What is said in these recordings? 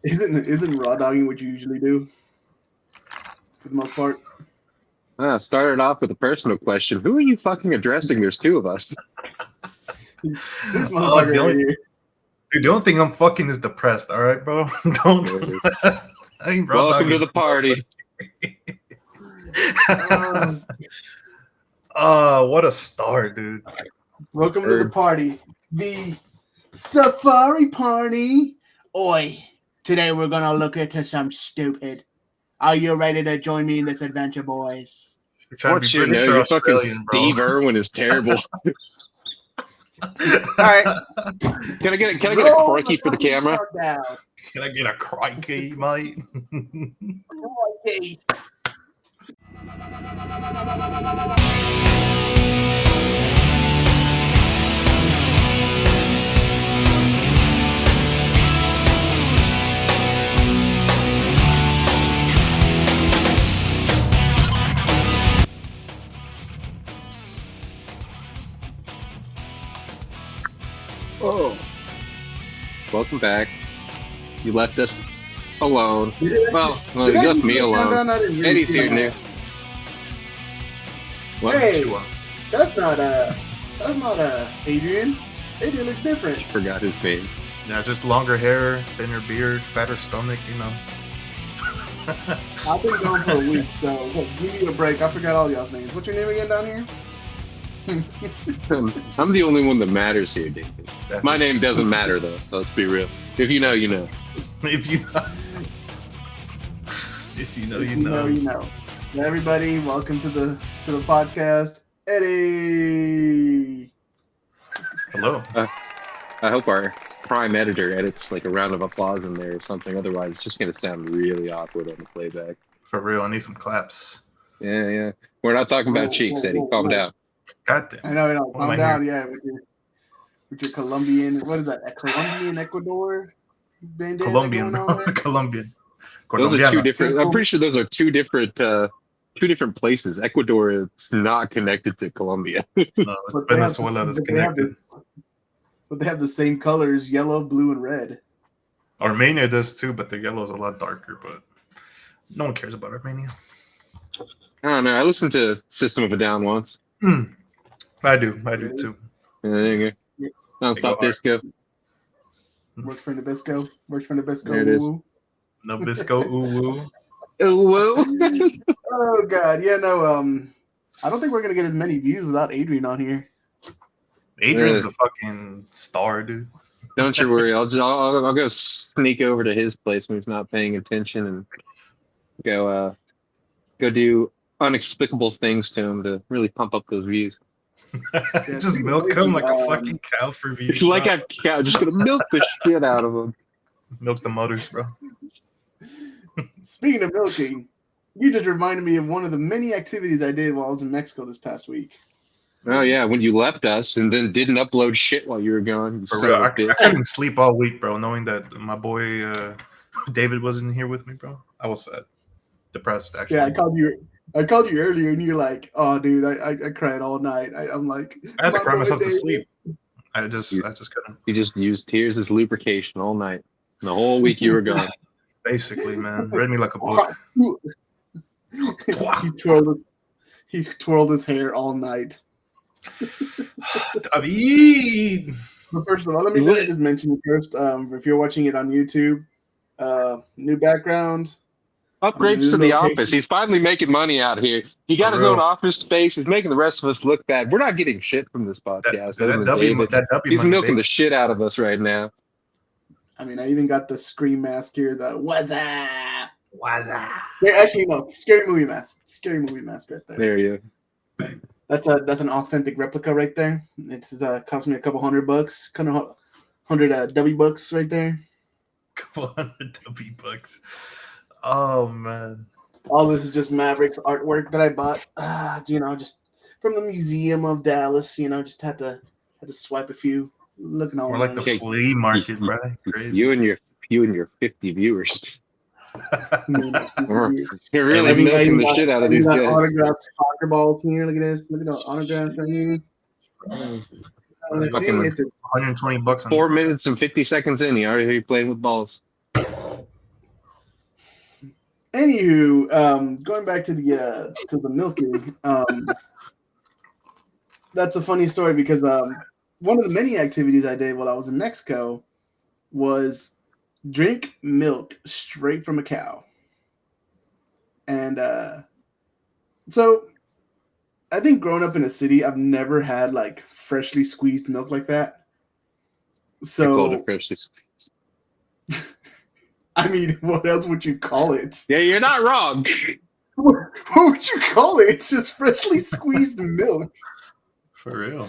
Isn't raw dogging what you usually do for the most part? Started off with a personal question. Who are you fucking addressing? There's two of us. This motherfucker right here. Dude, the only thing I'm fucking is depressed. All right, bro. Don't. I ain't Welcome to the party. What a start, dude. Welcome to the party. The safari party. Oi, today we're gonna look into some stupid. Are you ready to join me in this adventure, boys? What's your name? Your fucking Steve Irwin is terrible. Alright. Can I get a crikey for the camera? Can I get a crikey, mate? Crikey. Oh. Welcome back. You left us alone. Well, you left me alone. Eddie's here now. What? Hey, that's not Adrian. Adrian looks different. I forgot his name. Yeah, just longer hair, thinner beard, fatter stomach, you know. I've been gone for a week, so give me a break. I forgot all y'all's names. What's your name again down here? I'm the only one that matters here, dude. My name doesn't matter, though. Let's be real. If you know, you know. If you know, you know. You know. Everybody, welcome to the podcast. Eddie. Hello. I hope our prime editor edits like a round of applause in there or something. Otherwise, it's just gonna sound really awkward on the playback. For real, I need some claps. Yeah. We're not talking about cheeks, Eddie. Calm down. God damn. I know. Calm down. Yeah, with your Colombian. What is that? A Colombian Ecuador bandana? Colombian, bro. Colombian. Those are two different. I'm pretty sure those are two different places. Ecuador is not connected to Colombia. No, it's Venezuela that's connected. But they have the same colors: yellow, blue, and red. Armenia does too, but the yellow is a lot darker. But no one cares about Armenia. I don't know. I listened to System of a Down once. I do too. Yeah, there you go. Non-stop disco. Works for Nabisco. There it is. Nabisco. Ooh woo. Oh God, yeah, no. I don't think we're gonna get as many views without Adrian on here. Adrian's a fucking star, dude. Don't you worry. I'll go sneak over to his place when he's not paying attention and go do unexplicable things to him to really pump up those views. Just milk him like a fucking cow for views. Like a cow, just gonna milk the shit out of him. Milk the mothers, bro. Speaking of milking, you just reminded me of one of the many activities I did while I was in Mexico this past week. Oh yeah, when you left us and then didn't upload shit while you were gone. I couldn't sleep all week, bro, knowing that my boy David wasn't here with me, bro. I was sad. Depressed, actually. Yeah, I called you earlier and you're like, oh dude, I cried all night. I'm like, I had to cry myself to sleep. I just couldn't. You just used tears as lubrication all night. And the whole week you were gone. Basically, man. Read me like a book. He twirled his hair all night. David. But first of all, let me just mention first, if you're watching it on YouTube, new background. Upgrades to the office. He's finally making money out here. He got his own office space. He's making the rest of us look bad. We're not getting shit from this podcast. He's milking the shit out of us right now. I mean, I even got the Scream mask here. The what's up? Yeah, actually, no. Scary movie mask right there. There you go. That's an authentic replica right there. It's cost me a couple $100, $100 W bucks right there. Couple $100 W bucks. Oh man! All this is just Mavericks artwork that I bought. Just from the Museum of Dallas. Just had to swipe a few. Looking all more like the flea market, bro. Crazy. You and your 50 viewers. You're really milking the shit out of these guys. Autographed soccer balls here. Look at this. Look at the autographs right here. Fucking $120. 4 minutes and 50 seconds in, he already playing with balls. Anywho, going back to the milking, that's a funny story because one of the many activities I did while I was in Mexico was drink milk straight from a cow. And so I think growing up in a city, I've never had like freshly squeezed milk like that. I called So it freshly squeezed. I mean, what else would you call it? Yeah, you're not wrong. What would you call it? It's just freshly squeezed milk. For real.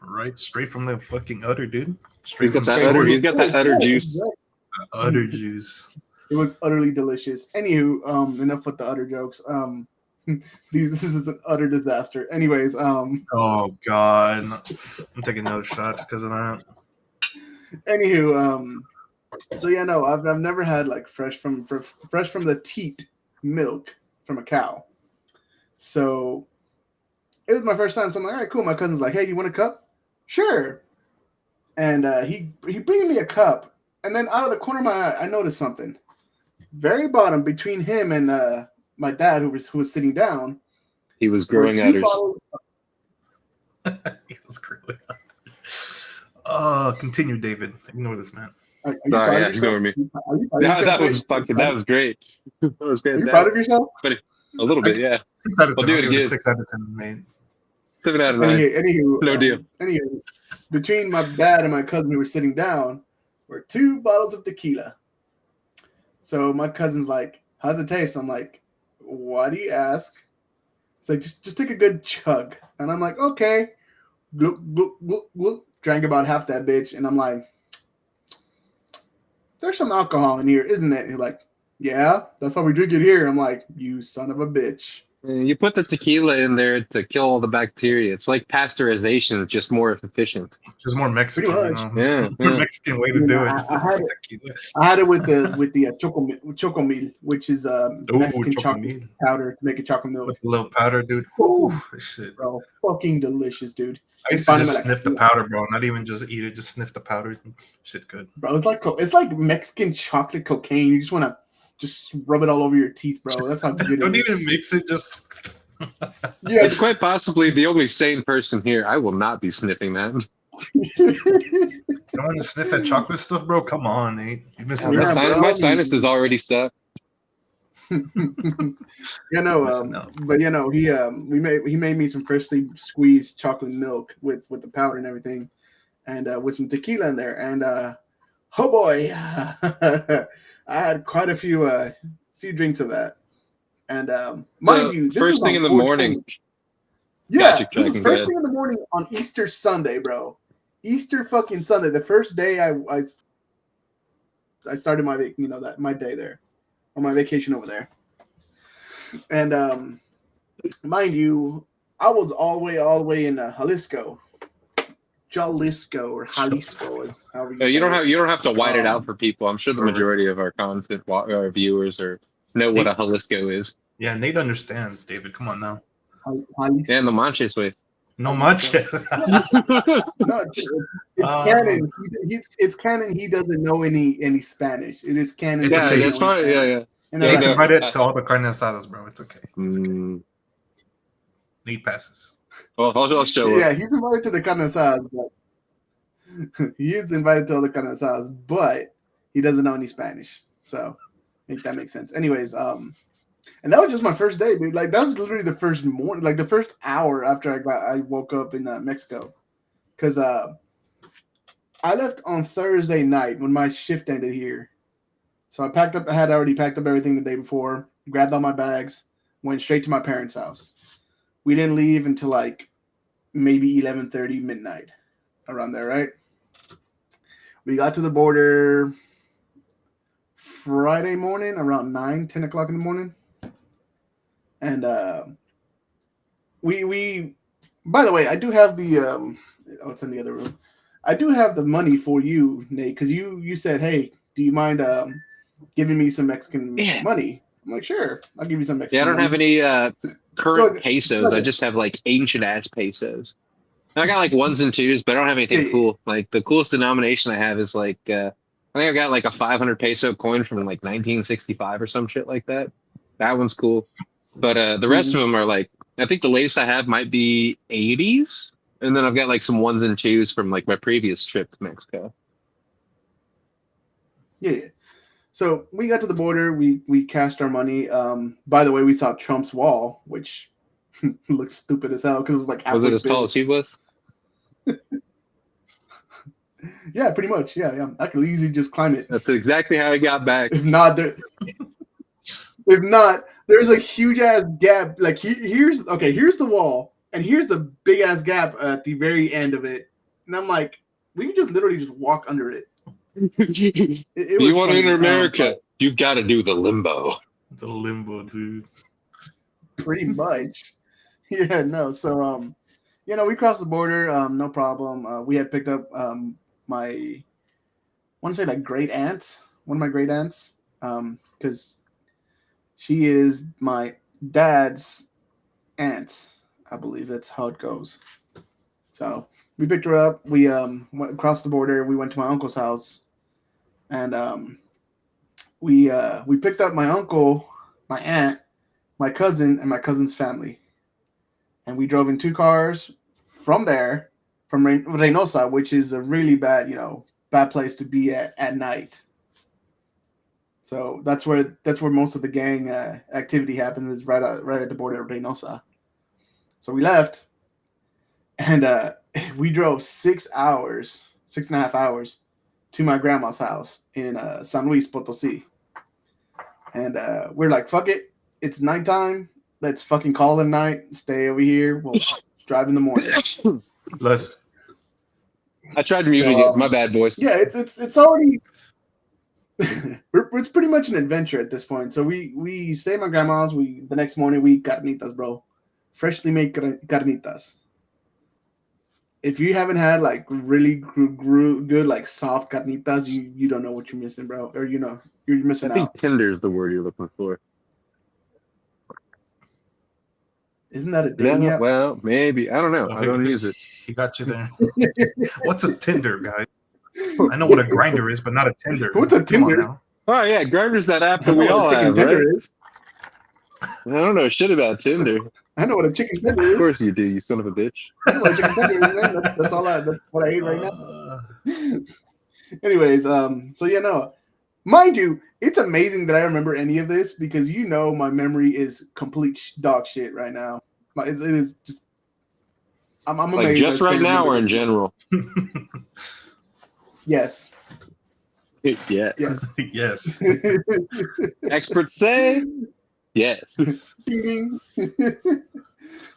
Right? Straight from the fucking udder, dude. Straight He's got from that the udder. source. He's got that udder juice. Udder juice. It was utterly delicious. Anywho, enough with the utter jokes. This is an utter disaster. Anyways, Oh god. I'm taking another shot because of that. anywho, so yeah, no, I've never had like fresh from the teat milk from a cow. So it was my first time. So I'm like, all right, cool. My cousin's like, hey, you want a cup? Sure. And he bringing me a cup, and then out of the corner of my eye, I noticed something. Very bottom between him and my dad, who was sitting down, He was were growing two udders. bottles. He was growing up. Oh, continue, David. Ignore this man. Are you Sorry, proud yeah, of ignore yourself? me. Are you That was proud- fucking. That was great. That was Are you proud fantastic. of yourself? A little bit, yeah. 6 out of I'll 10. do I'll it give it a again. 6 out of 10, man. 7 out of 9. Anywho, No deal. Anywho, between my dad and my cousin who were sitting down were 2 bottles of tequila. So my cousin's like, how's it taste? I'm like, why do you ask? It's like, just take a good chug. And I'm like, okay. Gloop, gloop, gloop, gloop. Drank about half that bitch. And I'm like, there's some alcohol in here, isn't it? He's like, yeah, that's how we drink it here. I'm like, you son of a bitch. You put the tequila in there to kill all the bacteria. It's like pasteurization, just more efficient. Just more Mexican. Pretty You much. know? Yeah, More yeah. Mexican way to You do know, it. I had it. Tequila. I had it with the chocomil, which is Mexican chocolate Chocomil. powder to make a chocolate milk. With a little powder, dude. Ooh, Shit. bro, fucking delicious, dude. I used to Find them just at a- sniff the powder, bro. Not even just eat it, just sniff the powder. Shit good. Bro, it's like Mexican chocolate cocaine. You just want to just rub it all over your teeth, bro. That's how good Don't it is. even mix it, just Yeah, It's quite possibly the only sane person here. I will not be sniffing that. you don't want to sniff that chocolate stuff, bro. Come on, Nate. You've been Yeah, bro. My sinus is already stuck. you know, Listen up. but you know, he made me some freshly squeezed chocolate milk with the powder and everything, and with some tequila in there. And oh boy, I had quite a few drinks of that. And mind So, you, this first was thing on in the 420. morning. Yeah, Gotcha, this is Dragon, first go thing in the morning on Easter Sunday, bro. Easter fucking Sunday, the first day I started my day there, on my vacation over there. And mind you, I was all the way in Jalisco, or Jalisco is however You say don't it. have to white it out for people. I'm sure the Sure. majority of our content our viewers know what a Jalisco is. Yeah, Nate understands, David. Come on now. Jalisco. And the Manches way. No much. No, it's canon. It's canon. He doesn't know any Spanish. It is canon. It's Yeah, okay. that's fine. Yeah, yeah. And Nate's no, invited to all the carne asadas, bro. It's okay. Nate passes. Well, I'll show up. yeah, he's invited to the carne asadas, but he is invited to all the carne asadas, but he doesn't know any Spanish. So, I think that makes sense. Anyways, and that was just my first day, dude. Like that was literally the first morning, like the first hour after I woke up in Mexico, because I left on Thursday night when my shift ended here. So I packed up. I had already packed up everything the day before. Grabbed all my bags. Went straight to my parents' house. We didn't leave until like maybe 11:30 midnight, around there, right? We got to the border Friday morning around 10 o'clock in the morning. And we by the way, I do have the it's in the other room. I do have the money for you, Nate, because you said, hey, do you mind giving me some Mexican money? I'm like, sure, I'll give you some Mexican Yeah, I don't money. have any current So- pesos. I just have like ancient ass pesos. I got like ones and twos, but I don't have anything Yeah. cool. Like the coolest denomination I have is like I think I've got like a 500 peso coin from like 1965 or some shit like that. That one's cool. But the rest of them are like, I think the latest I have might be 80s, and then I've got like some ones and twos from like my previous trip to Mexico. Yeah. So we got to the border. We cashed our money. By the way, we saw Trump's wall, which looks stupid as hell because it was like Was it halfway as tall as he built. was? Yeah, pretty much. Yeah. I could easily just climb it. That's exactly how he got back. If not, there's a huge ass gap. Like here's the wall, and here's the big ass gap at the very end of it. And I'm like, we could just literally just walk under it. It You want to funny. enter America? You got to do the limbo. The limbo, dude. Pretty much. Yeah, no. So we crossed the border, no problem. We had picked up my, I want to say like great aunt, one of my great aunts, because she is my dad's aunt. I believe that's how it goes. So we picked her up. We went across the border. We went to my uncle's house, and we picked up my uncle, my aunt, my cousin, and my cousin's family, and we drove in 2 cars from there, from Reynosa, which is a really bad place to be at night. So that's where most of the gang activity happens, is right at the border of Reynosa. So we left, and we drove 6.5 hours to my grandma's house in San Luis Potosí. And we're like, fuck it. It's nighttime. Let's fucking call it night. Stay over here. We'll drive in the morning. Bless. I tried muting it. My bad, boys. Yeah, it's already it's pretty much an adventure at this point. So we stay at my grandma's. The next morning we eat carnitas, bro. Freshly made carnitas. If you haven't had like really good like soft carnitas, you don't know what you're missing, bro. Or you're missing I think out. tender is the word you're looking for. Isn't that a dating Yeah, app? well, maybe. I don't know. I don't use it. He got you there. What's a Tinder, guys? I know what a grinder is, but not a Tinder. What's a Come on Tinder? now. Oh, yeah. Grindr's that app I that know we what all a chicken have, tender right? is. I don't know shit about Tinder. I know what a chicken tender Of is. course you do, you son of a bitch. I know what a chicken tender is, man. That's what I ate right now. Anyways, so yeah, no. Mind you, it's amazing that I remember any of this because my memory is complete dog shit right now. It is just. I'm amazed. Like just I still right now or in remember general? Yes. Yes. Yes. Yes. Experts say yes. Ding, ding.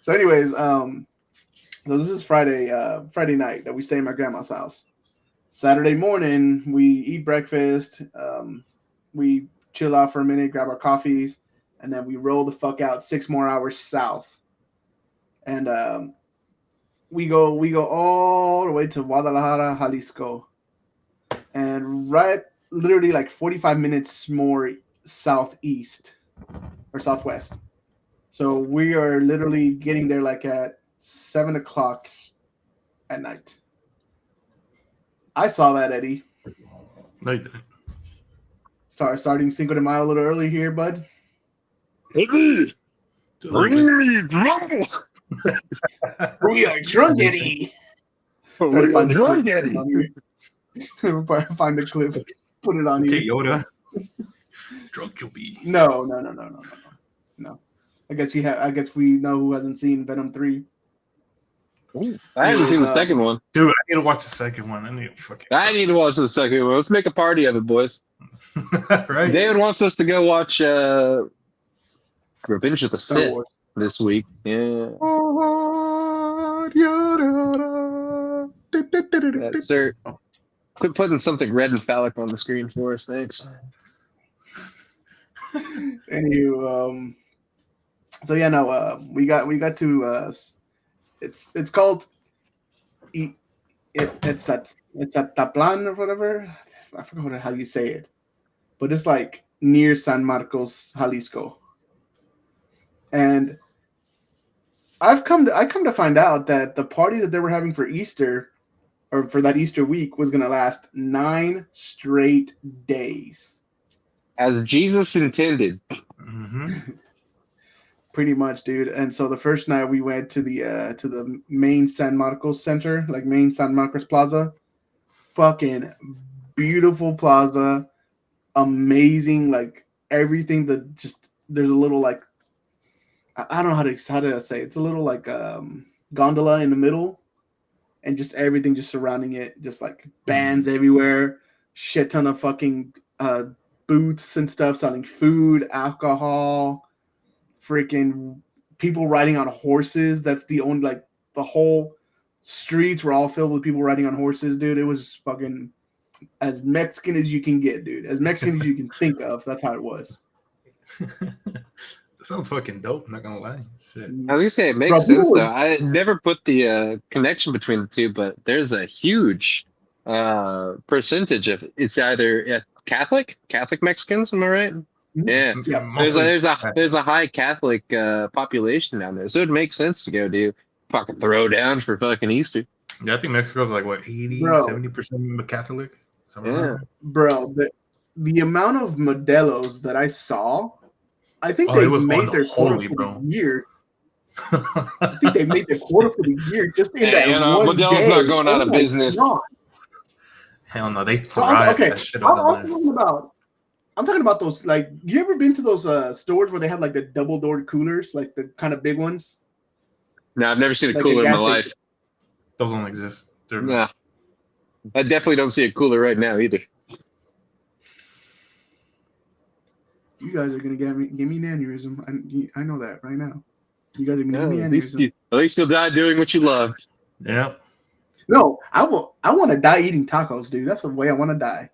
So, anyways, so this is Friday night that we stay in my grandma's house. Saturday morning, we eat breakfast. We chill out for a minute, grab our coffees, and then we roll the fuck out 6 more hours south. And we go all the way to Guadalajara, Jalisco, and literally like 45 minutes more southeast or southwest. So we are literally getting there like at 7:00 at night. I saw that, Eddie. No, you didn't. Starting Cinco de Mayo a little early here, bud. Bring me drunk. We are drunk, Eddie. We are drunk, Eddie. Find the clip, put it on Okay, here. Yoda. Drunk you'll be. No. I guess we know who hasn't seen Venom 3. I haven't seen the second one. Dude, I need to watch the second one. I need to watch the second one. Let's make a party of it, boys. Right? David wants us to go watch Revenge of the Sith this week. Yeah. Sir. Quit putting something red and phallic on the screen for us, thanks. Anywho, so yeah, no, we got to it's called it's at Taplan or whatever. I forgot how you say it, but it's like near San Marcos, Jalisco. And I come to find out that the party that they were having for Easter, or for that Easter week, was gonna last 9 straight days. As Jesus intended. Mm-hmm. Pretty much, dude. And so the first night we went to the main San Marcos Center, like main San Marcos Plaza. Fucking beautiful plaza, amazing. Like everything that just there's a little like I don't know how to say it. It's a little like gondola in the middle, and just everything just surrounding it, just like bands everywhere, shit ton of fucking booths and stuff selling food, alcohol, freaking people riding on horses. That's the only like the whole streets were all filled with people riding on horses, dude. It was fucking as Mexican as you can get, dude. As Mexican as you can think of. That's how it was. That sounds fucking dope. Not gonna lie. Shit. I was gonna say it makes Bro, sense people though. I never put the connection between the two, but there's a huge percentage of it's either Catholic Mexicans. Am I right? Yeah, Yeah. there's a high Catholic population down there, so it makes sense to go do fucking throw down for fucking Easter. Yeah, I think Mexico's like what 80, Bro. 70% Catholic. Yeah. Bro, the amount of Modelos that I saw, I think Oh, it they was made their quota unholy, for bro. the year. I think they made their quota for the year just in that one Modelo's day. not going out of Oh my business. God. Hell no, they So thrive. okay, That shit out I'm there. talking about those. Like, you ever been to those stores where they have like the double doored coolers, like the kind of big ones? No, I've never seen a Like a cooler in my gas life. station. Those don't exist. They're Nah, I definitely don't see a cooler right now either. You guys are gonna give me an aneurysm. I know that right now. You guys are gonna No, give me at an least aneurysm. you'll die doing what you love. yeah. No, I want to die eating tacos, dude. That's the way I want to die.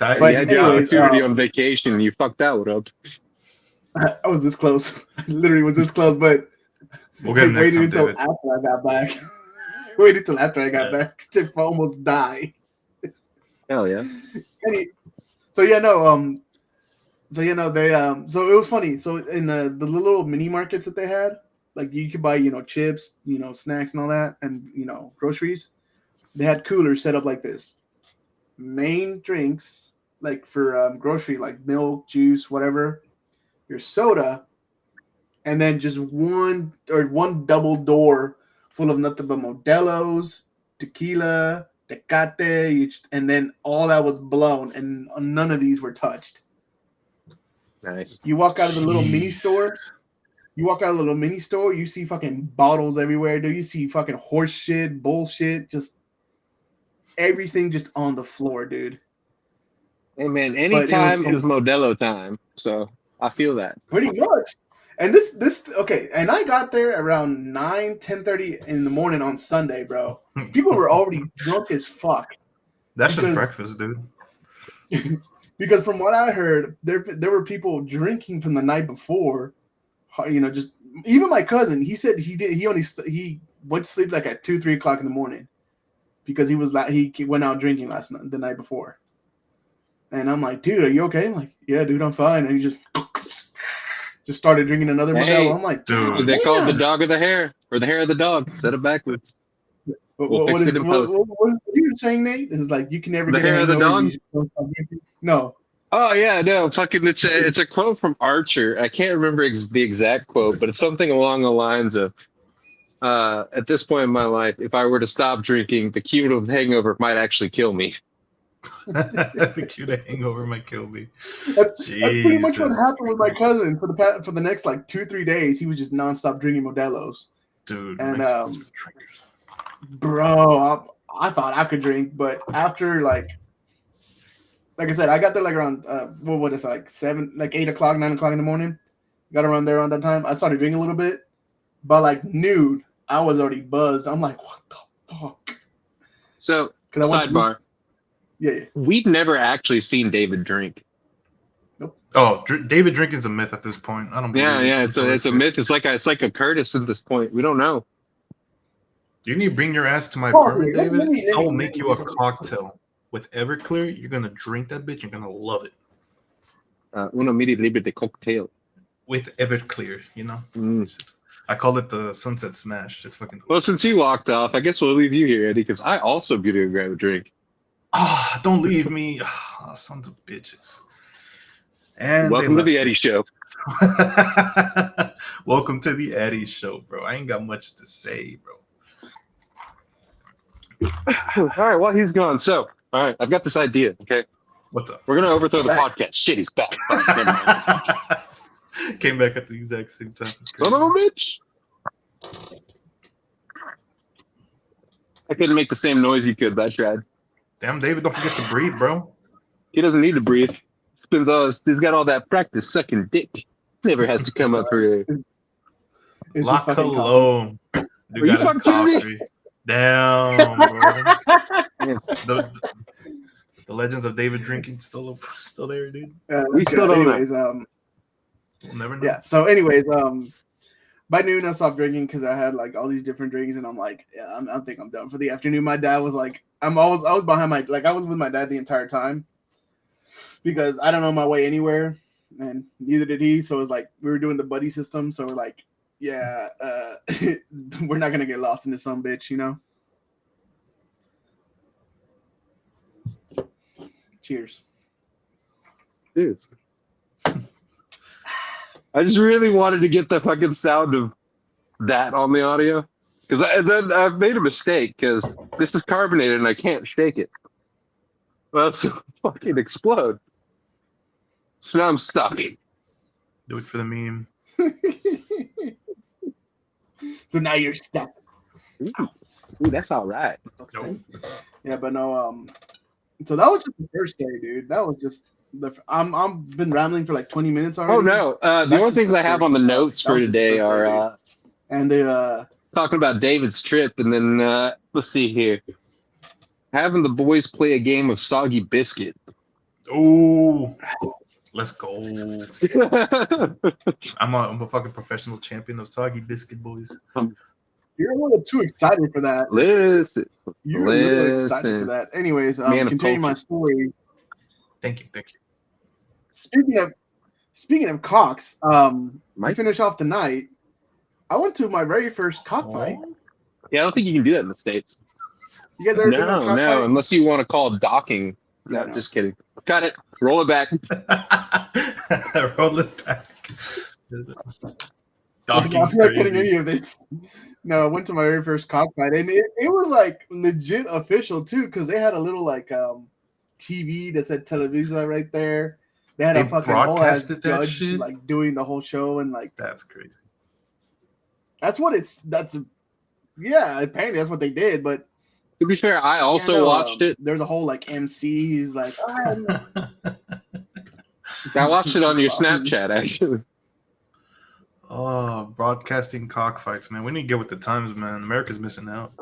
That, But you had the anyways, opportunity on vacation, and you fucked that one up. I was this close. I literally was this close, but we'll get I next waited time, until David. after I got back. Waited till after I got Yeah. back to almost die. Hell yeah. So they so it was funny. So in the little mini markets that they had, like you could buy, chips, snacks and all that, and groceries. They had coolers set up like this. Main drinks, like for grocery, like milk, juice, whatever, your soda, and then just one double door full of nothing but Modelo's, tequila, Tecate, and then all that was blown, and none of these were touched. Nice. You walk out of the little mini Jeez. store. You see fucking bottles everywhere. Do you see fucking horse shit, bullshit, just everything just on the floor, dude. Hey man, But anytime it was- is Modelo time, so I feel that. Pretty much. And this okay, and I got there around 10:30 in the morning on Sunday, bro. People were already drunk as fuck. That's because- just breakfast, dude. Because from what I heard, there were people drinking from the night before. Just even my cousin. He said he went to sleep like at 2-3 o'clock in the morning because he went out drinking the night before. And I'm like, dude, are you okay? I'm like, yeah, dude, I'm fine. And he just started drinking another Hey, Modelo. I'm like, dude. They call it the damn. dog of the hair, or the hair of the dog. Set it backwards. We'll fix it in post. What you were saying, Nate? Is like you can never The get a hair of the hangover, dog? you should don't stop drinking. No. Oh yeah, no, fucking it's a quote from Archer. I can't remember the exact quote, but it's something along the lines of at this point in my life, if I were to stop drinking, the cumulative hangover might actually kill me. The cute hangover might kill me. That's pretty much what Jesus happened with my Christ. cousin for the next like 2-3 days. He was just nonstop drinking Modelos. Dude, And, Mexicans are drinkers. Bro, I thought I could drink, but after like I said, I got there like around what is it, like 8 o'clock, 9 o'clock in the morning. Got around there around that time. I started drinking a little bit, but like noon, I was already buzzed. I'm like, what the fuck? So 'Cause I went to sidebar, Yeah. we've never actually seen David drink. Oh, David drinking's a myth at this point. I don't believe Yeah, it. yeah, it's a myth. It's like a Curtis at this point. We don't know. You need to bring your ass to my Oh, apartment, let David. me- I will make you a cocktail with Everclear. You're gonna drink that bitch. You're gonna love it Uno miri libre de cocktail. with Everclear. You know, Mm. I call it the Sunset Smash. It's fucking. Well, since he walked off, I guess we'll leave you here, Eddie, because I also be to grab a drink. Don't leave me. Sons of bitches. And welcome to the Eddie Show. Welcome to the Eddie Show, bro. I ain't got much to say, bro. All right, well, he's gone. So, all right, I've got this idea. Okay, What's up? we're gonna overthrow the podcast. Shit, he's back. Fuck, never mind. Came back at the exact same time. Son of a bitch. I couldn't make the same noise you could, but I tried. Damn, David, don't forget to breathe, bro. He doesn't need to breathe. He's got all that practice sucking dick. Never has to come up for air. It's La just fucking coffee. Cologne. Are you fucking coffee. Damn, bro. Yes. The legends of David drinking still there, dude. We still don't know. anyways, We'll never know. yeah. So, anyways, by noon I stopped drinking because I had like all these different drinks, and I'm like, yeah, I think I'm done for the afternoon. My dad was like, I was behind I was with my dad the entire time because I don't know my way anywhere, and neither did he. So it was like we were doing the buddy system. So we're like, yeah, we're not gonna get lost in this some bitch, you know. Cheers. Cheers. I just really wanted to get the fucking sound of that on the audio because I've made a mistake because this is carbonated and I can't shake it. Well, that's fucking explode. So now I'm stuck. Do it for the meme. So now you're stuck. Ooh, that's all right. Nope. Yeah, but no. So that was just the first day, dude. That was just I'm been rambling for like 20 minutes already. Oh no! The only things I have on the notes for today are talking about David's trip, and then let's see here, having the boys play a game of Soggy Biscuit. Oh, let's go! I'm a fucking professional champion of Soggy Biscuit, boys. You're a little too excited for that. Listen, You're a little excited for that. Anyways, continuing my story. Thank you. Speaking of cocks, to finish off the night, I went to my very first cockfight. Yeah, I don't think you can do that in the States. You guys ever been to a cockfight? No, unless you want to call it docking. No, just kidding. Cut it. Roll it back. Roll it back. I'm not kidding any of this. No, I went to my very first cockfight, and it was like legit official too, because they had a little like TV that said Televisa right there. They had a fucking whole ass judge like doing the whole show, and like that's crazy. Yeah, apparently that's what they did. But to be fair, I also watched it. There's a whole like MC. He's like, I watched it on your Snapchat actually. Oh, broadcasting cockfights, man. We need to get with the times, man. America's missing out.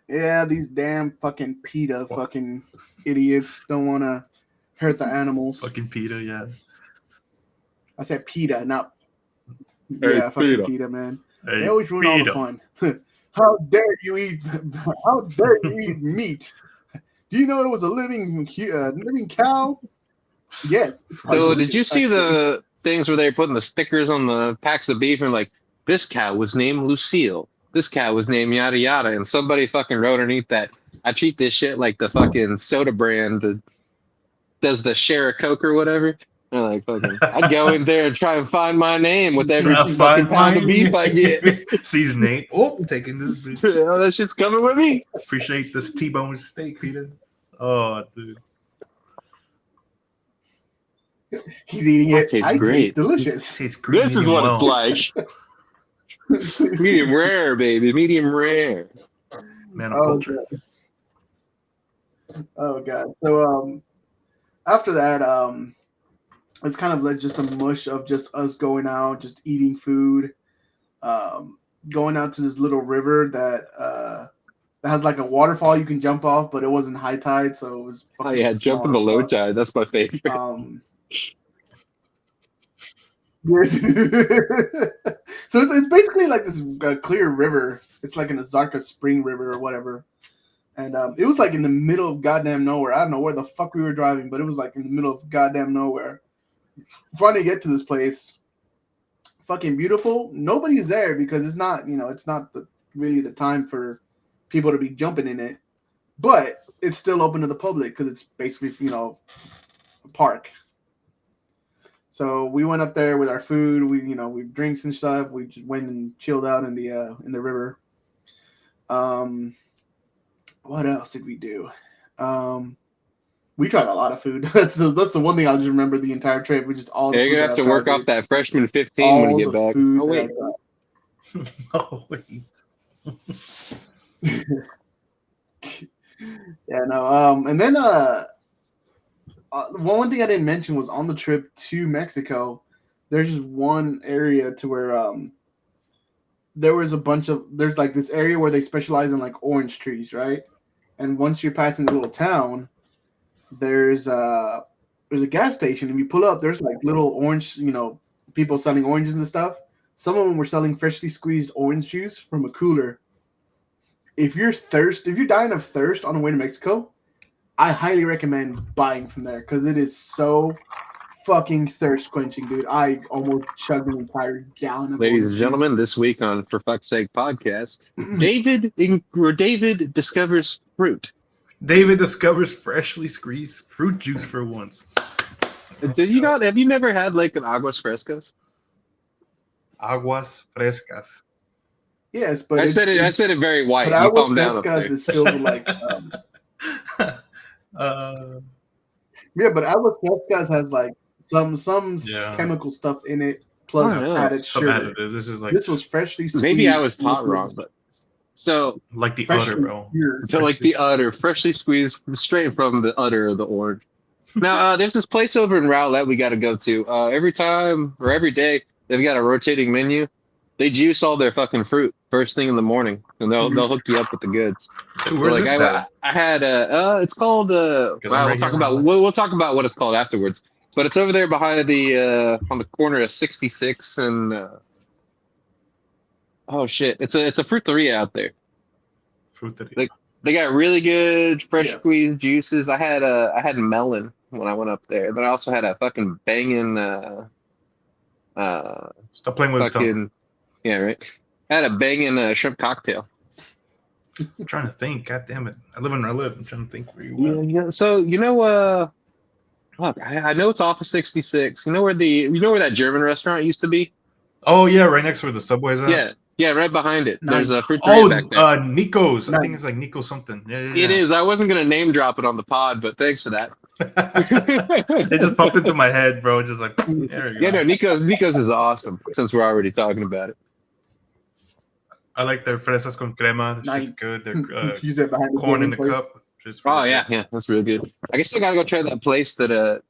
Yeah, these damn fucking PETA fucking idiots don't want to hurt the animals. Fucking PETA, yeah. I said PETA, not Hey, fucking PETA, man. Hey, they always ruin all the fun. How dare you eat meat? Do you know it was a living cow? Yes. So did you see the things where they're putting the stickers on the packs of beef and like, this cow was named Lucille. This cow was named yada yada, and somebody fucking wrote underneath that, I treat this shit like the fucking soda brand that does the share a Coke or whatever. And like fucking, I'd go in there and try and find my name with every fucking pound of beef I get. Season 8. Oh, taking this bitch. Yeah, that shit's coming with me. Appreciate this T-bone steak, Peter. Oh, dude. He's eating it. Tastes great. Tastes delicious. Tastes great. This is what it's like. Medium rare, baby. Medium rare. Man of culture. Oh god. So after that, it's kind of like just a mush of just us going out, just eating food, going out to this little river that has like a waterfall you can jump off, but it wasn't high tide, so it was. Oh yeah, jumping the low tide. That's my favorite. So it's basically like this clear river. It's like an Ozarka Spring River or whatever. And it was like in the middle of goddamn nowhere. I don't know where the fuck we were driving, but it was like in the middle of goddamn nowhere. Finally get to this place. Fucking beautiful. Nobody's there because it's not, it's not really the time for people to be jumping in it. but it's still open to the public because it's basically a park. So we went up there with our food. We drinks and stuff. We just went and chilled out in the river. What else did we do? We tried a lot of food. That's the one thing I'll just remember the entire trip. We just all. Yeah, you're gonna have to work off that freshman 15 when you get back. Oh wait. Oh wait. Yeah, no. And then one thing I didn't mention was on the trip to Mexico, there's just one area to where there's like this area where they specialize in like orange trees, right? And once you're passing the little town, there's a gas station, and you pull up, there's like little orange, people selling oranges and stuff. Some of them were selling freshly squeezed orange juice from a cooler. If you're dying of thirst on the way to Mexico, I highly recommend buying from there because it is so fucking thirst quenching, dude. I almost chugged an entire gallon of Ladies orange and gentlemen, juice. this week on For Fuck's Sake podcast, David discovers fruit. David discovers freshly squeezed fruit juice for once. Have you never had like an aguas frescas? Aguas frescas. Yes, but I said it very white. But You aguas calm down up frescas there. is filled with like yeah, but aguas frescas has like some chemical stuff in it plus added some sugar. additive. This was freshly squeezed. Maybe I was taught wrong, but so like the udder, bro. So like the udder, freshly squeezed straight from the udder of the orange. Now there's this place over in Rowlett we got to go to. Every time or every day they've got a rotating menu. They juice all their fucking fruit first thing in the morning, and they'll hook you up with the goods. Dude, where's this at? I had it's called we'll talk about what it's called afterwards. But it's over there behind the on the corner of 66 and oh shit, it's a fruiteria out there. Fruiteria. They got really good fresh squeezed juices. I had melon when I went up there. Then I also had a fucking banging stop playing with the tongue. Yeah, right. I had a banging shrimp cocktail. I'm trying to think. God damn it! I live in Rowlett. I'm trying to think where you went. Yeah. So look, I know it's off of 66. You know where that German restaurant used to be? Oh yeah, right next to where the Subway's at. Yeah, right behind it. There's a fruiteria back there. Nico's. I think it's like Nico something. Yeah. It is. I wasn't gonna name drop it on the pod, but thanks for that. It just popped into my head, bro. Just like there you go. Yeah, no, Nico's is awesome. Since we're already talking about it. I like their fresas con crema. That shit's good. Their corn in the cup. Really yeah, that's really good. I guess I gotta go try that place that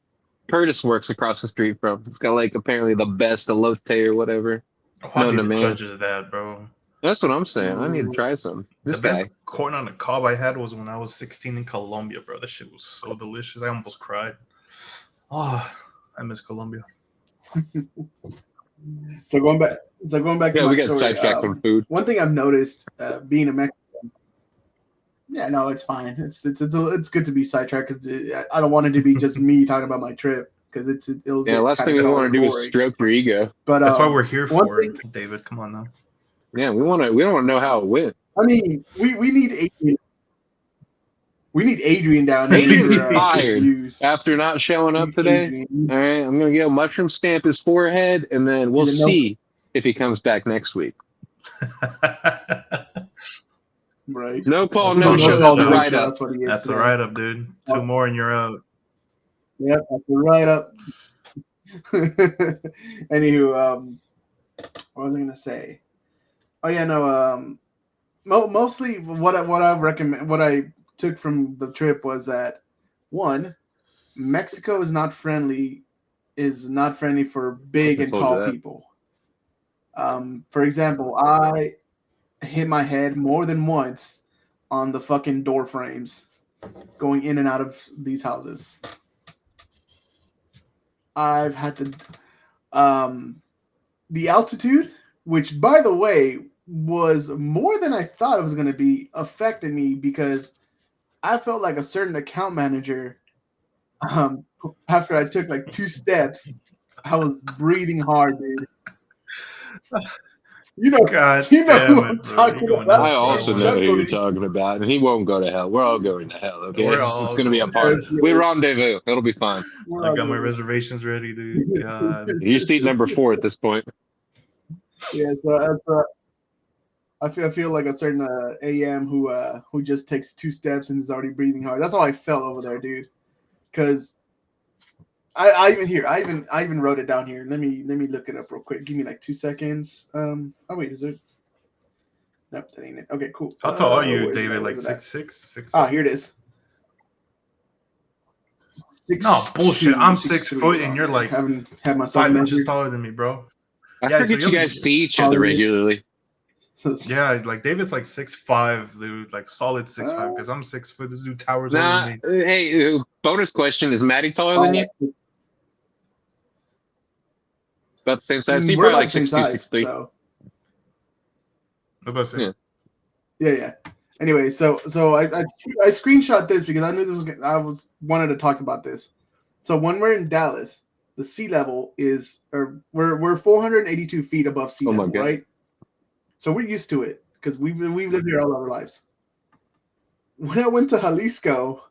Curtis works across the street from. It's got like apparently the best elote or whatever. I need the judges of that, bro. That's what I'm saying. I need to try some. The best corn on the cob I had was when I was 16 in Colombia, bro. That shit was so delicious. I almost cried. Oh, I miss Colombia. So going back to my we got story, sidetracked on food. One thing I've noticed being a Mexican, yeah, no, it's fine. It's good to be sidetracked because I don't want it to be just me talking about my trip because last thing we want to do is stroke your ego. But that's why we're here for it, David. Come on now. Yeah, we want to know how it went. I mean, we need Adrian. We need Adrian down here. Adrian's fired after not showing up today. Adrian. All right, I'm gonna get a mushroom stamp his forehead, and then we'll see if he comes back next week. Right. No call, no show. That's a write up. That's a write up, dude. 2 more and you're out. Yep, that's a write up. Anywho, what was I gonna say? Oh yeah, no. Mostly what I recommend, what I took from the trip was that one, Mexico is not friendly for big and tall people. For example, I hit my head more than once on the fucking door frames going in and out of these houses. I've had to the altitude, which by the way was more than I thought it was going to be, affected me because I felt like a certain account manager after I took like 2 steps. I was breathing hard, dude. You know, God you know damn who it, I'm bro. talking You're going about. I nuts, also bro. know who you're Chuckling. talking about, and he won't go to hell. We're all going to hell, okay? We're It's all going to be a going to party. hell. We rendezvous. It'll be fine. We're I all got my good. reservations ready, dude. God. You're seat number 4 at this point. Yeah, so I feel like a certain AM who just takes 2 steps and is already breathing hard. That's how I felt over there, dude. Because I even wrote it down here. Let me look it up real quick. Give me like 2 seconds. Oh wait, is it? Nope, that ain't it. Okay, cool. How tall are you, where's it David? at? Like Where's it at? 6'6", 6'7"? Ah, here it is. No, bullshit. I'm 6'2", 6 foot and you're like haven't had myself 5 inches measured. taller than me, bro. I Yeah, forget so you you'll- guys see each other Taller. regularly. So it's- Yeah, like David's like 6'5", dude. Like solid 6'5", because I'm 6 foot. This dude towers Nah, over me. hey, bonus question. Is Maddie taller than you? About the same size? You're We're probably about like the same 6'2", size. 6'3". So What about to say? Yeah. yeah. Anyway, so I screenshot this because I knew this was wanted to talk about this. So when we're in Dallas, the sea level is we're 482 feet above sea Oh my level, God. right? So we're used to it because we've lived here all our lives. When I went to Jalisco,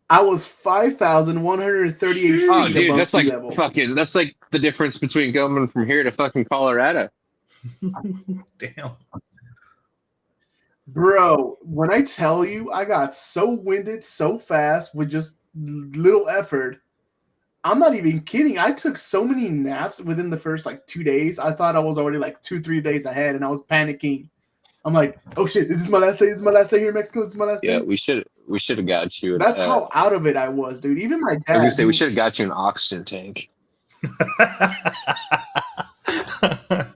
I was 5,138 feet Oh, dude, above that's sea like level. that's like the difference between going from here to fucking Colorado. Damn. Bro, when I tell you I got so winded so fast with just little effort, I'm not even kidding. I took so many naps within the first like 2 days. I thought I was already like 2-3 days ahead and I was panicking. I'm like, oh shit, is this my last day? Is this my last day here in Mexico? Is this my last Yeah, day? we should have got you. That's how out of it I was, dude. Even my dad. I was gonna say we should have got you an oxygen tank.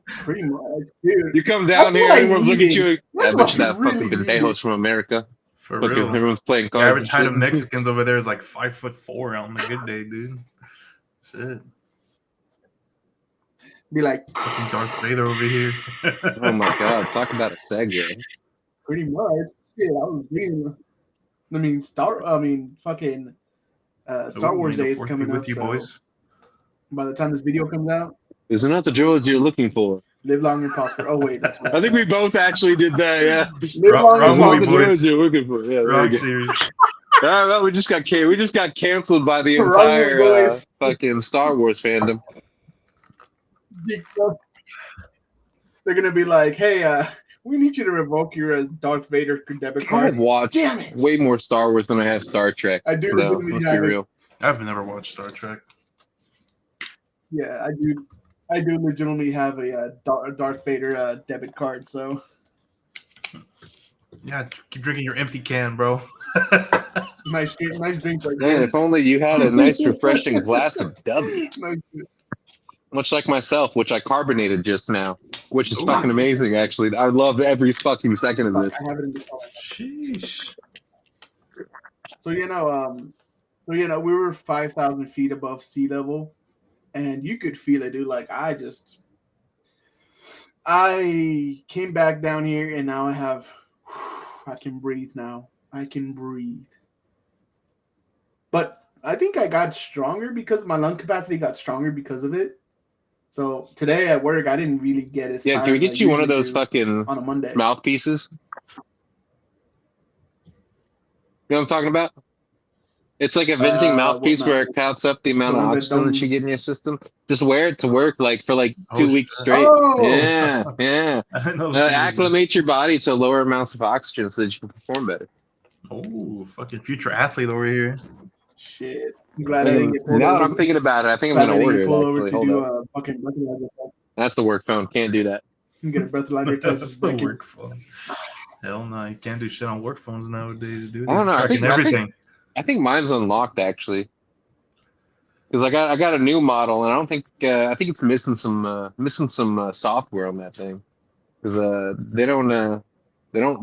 Pretty much, dude. You come down That's here, what I everyone's looking at you. needed. I That's bet what you I that really fucking needed. pendejos from America. For Fucking real. everyone's playing The cards. average and height of shit. Mexicans over there is like 5'4" on a good day, dude. Shit. Be like, Fucking Darth Vader over here. Oh my God! Talk about a segue. pretty much. Yeah, I was reading. Fucking Star Ooh, Wars may the Day is Fourth coming be with up. you, So boys. by the time this video comes out, These are not the droids you're looking for. live long and prosper. Oh wait, that's right. I think we both actually did that. Yeah. Live long Wrong These and are not movie, the prosper. boys. droids you're looking for. Yeah. There Wrong we go. series. All right, well, we just got canceled by the Wrong movie, entire boys. fucking Star Wars fandom. They're gonna be like, hey, we need you to revoke your Darth Vader debit I've card. watched Damn it. way more Star Wars than I have Star Trek. I do No, legitimately let's be have it. real. I've never watched Star Trek. Yeah, I do legitimately have a Darth Vader debit card. So Yeah, keep drinking your empty can, bro. nice drink right Man, there. if only you had a nice, refreshing glass of W. Nice. Much like myself, which I carbonated just now, which is Ooh. fucking amazing, actually. I love every fucking second of Fuck, this. I have it in the car. Sheesh. So we were 5,000 feet above sea level, and you could feel it, dude. Like I came back down here, and now I can breathe now. I can breathe. But I think I got stronger because my lung capacity got stronger because of it. So today at work, I didn't really get as Yeah, tired can we as get I you one of usually those do fucking on a Monday? mouthpieces? You know what I'm talking about? It's like a venting What mouthpiece where it mouthpiece? counts up the amount The of ones that oxygen that don't- you get in your system. Just wear it to work like for like Oh, 2 weeks shit. straight. Oh! Yeah, yeah. I didn't know those things Acclimate your body to lower amounts of oxygen so that you can perform better. exist. Oh, fucking future athlete over here. Shit. I'm glad I didn't get pulled Now that over. I'm thinking about it, I think I'm Glad I gonna didn't order get it. pulled over Actually, to hold do up. a fucking breathalyzer test. That's the work phone. Can't do that. You can get a breathalyzer test. That's Just the break it. work phone. Hell no, you can't do shit on work phones nowadays, dude. I don't know, I Tracking think- everything. I think mine's unlocked actually, because I got a new model and I don't think I think it's missing some software on that thing, because they don't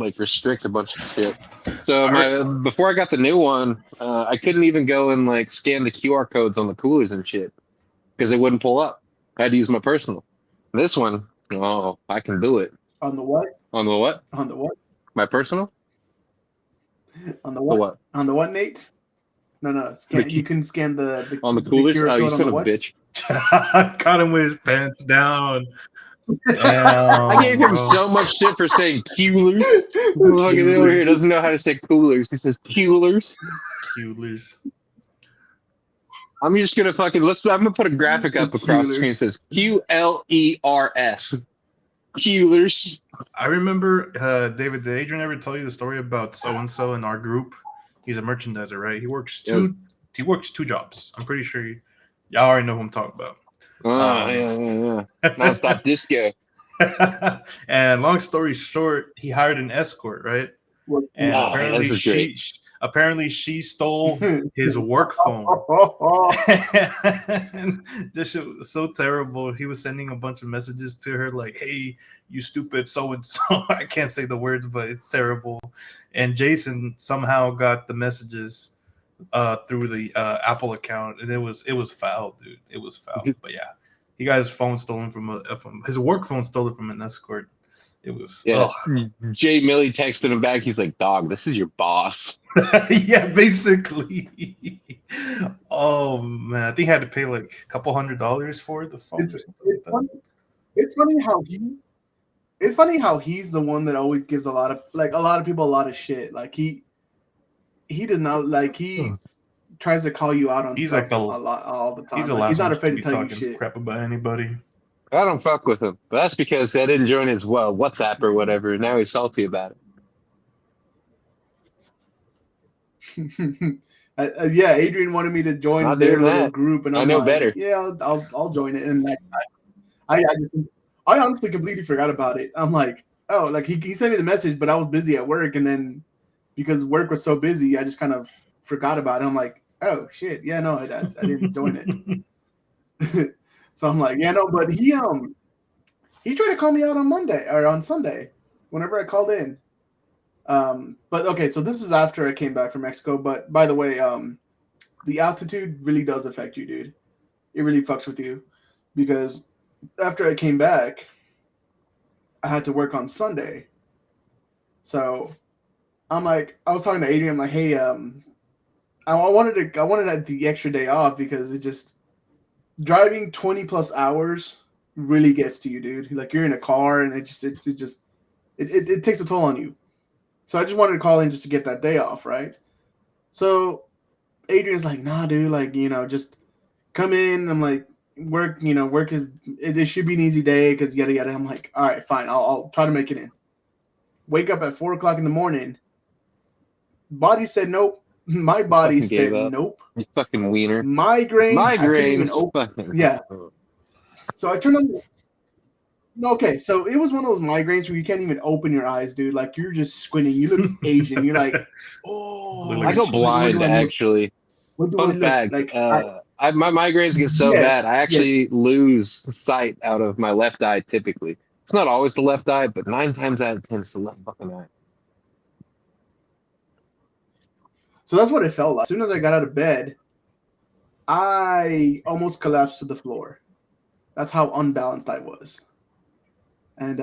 like restrict a bunch of shit. So before I got the new one, I couldn't even go and like scan the QR codes on the coolers and shit because it wouldn't pull up. I had to use my personal. This one, oh, I can do it On the what? on the what? On the what? My personal? On the The what? what? On the what, Nate? No. You can scan the On the coolers? QR Oh, you code son on of the a what? bitch. Caught him with his pants down. I gave him so much shit for saying coolers. Fucking over here doesn't know how to say coolers. He says coolers. Coolers. I'm just gonna fucking I'm gonna put a graphic up across the screen that says QLERS. Coolers. I remember, David, did Adrian ever tell you the story about so and so in our group? He's a merchandiser, right? He works two jobs. I'm pretty sure y'all already know who I'm talking about. Yeah. Non-stop disco. And long story short, he hired an escort, right? And apparently she stole his work phone. And this shit was so terrible. He was sending a bunch of messages to her like, hey, you stupid so-and-so. I can't say the words, but it's terrible. And Jason somehow got the messages through the Apple account, and it was foul, dude. It was foul. But yeah, he got his phone stolen from his work phone stolen from an escort. It was Jay Millie texted him back. He's like, "Dog, this is your boss." Yeah, basically. Oh man, I think he had to pay like a couple $100 for the phone. It's funny how he's the one that always gives a lot of people a lot of shit. Like he does not tries to call you out on stuff all the time. He's not afraid to tell you shit. Crap about anybody. I don't fuck with him, but that's because I didn't join his WhatsApp or whatever. Now he's salty about it. Yeah, Adrian wanted me to join their little group, and I know better. Yeah, I'll join it. And I honestly completely forgot about it. I'm like, oh, like he sent me the message, but I was busy at work, and then because work was so busy, I just kind of forgot about it. I'm like, oh shit, yeah, no, I didn't join it. So I'm like, yeah, no, but he tried to call me out on Monday or on Sunday, whenever I called in. But okay, so this is after I came back from Mexico. But by the way, the altitude really does affect you, dude. It really fucks with you, because after I came back, I had to work on Sunday. So I'm like, I was talking to Adrian, I'm like, hey, I wanted the extra day off because it just driving 20 plus hours really gets to you, dude. Like you're in a car and it takes a toll on you. So I just wanted to call in just to get that day off, right? So Adrian's like, nah, dude, like, just come in. I'm like, work is, it should be an easy day because yada yada. I'm like, all right, fine, I'll try to make it in. Wake up at 4:00 in the morning. Body said nope. My body said nope. You fucking wiener. Migraines. Yeah. So I turned on. Okay, so it was one of those migraines where you can't even open your eyes, dude. Like you're just squinting. You look Asian. You're like, oh. I go blind actually. Fun fact. Like, my migraines get so bad, I actually lose sight out of my left eye typically. It's not always the left eye, but 9 times out of 10 it's the left fucking eye. So that's what it felt like. As soon as I got out of bed, I almost collapsed to the floor. That's how unbalanced I was. And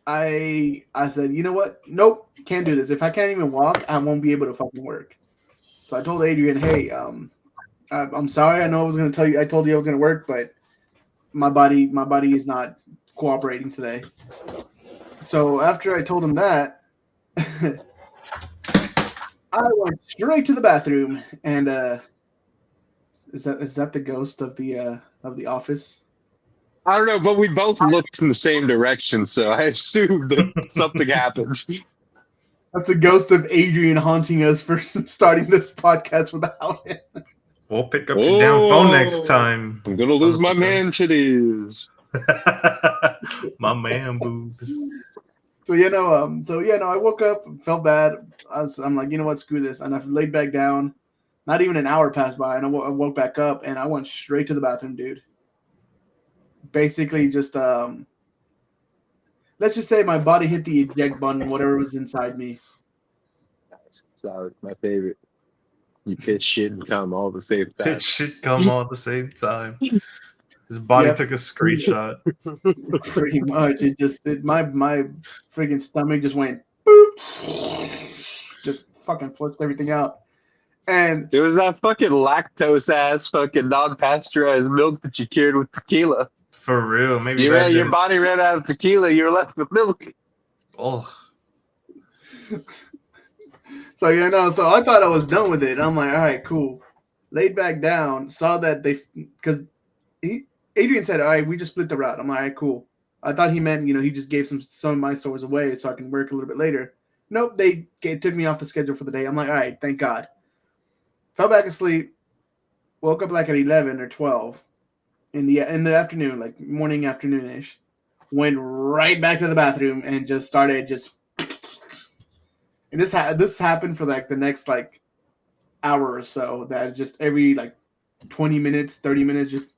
I said, you know what? Nope, can't do this. If I can't even walk, I won't be able to fucking work. So I told Adrian, hey, I'm sorry. I know I was going to tell you. I told you I was going to work, but my body is not cooperating today. So after I told him that, I went straight to the bathroom, and is that the ghost of the office? I don't know, but we both looked in the same direction, so I assumed that something happened. That's the ghost of Adrian haunting us for starting this podcast without him. We'll pick up your damn phone next time. I'm gonna lose my man titties. My man boobs. So I woke up, felt bad. I'm like, you know what, screw this, and I laid back down. Not even an hour passed by, and I woke back up, and I went straight to the bathroom, dude. Basically, just let's just say my body hit the eject button, whatever was inside me. Nice, solid, my favorite. You piss, shit, and cum all at the same time. Piss, shit, cum all at the same time. His body took a screenshot. Pretty much. My freaking stomach just went boop. Just fucking flipped everything out. And it was that fucking lactose ass fucking non-pasteurized milk that you cured with tequila. For real, maybe Your body ran out of tequila. You're left with milk. Oh, So so I thought I was done with it. I'm like, all right, cool. Laid back down, saw that because Adrian said, all right, we just split the route. I'm like, all right, cool. I thought he meant, he just gave some of my stores away so I can work a little bit later. Nope, they took me off the schedule for the day. I'm like, all right, thank God. Fell back asleep. Woke up like at 11 or 12 in the afternoon, like morning, afternoon-ish. Went right back to the bathroom and just started and this happened for like the next like hour or so. That just every like 20 minutes, 30 minutes, just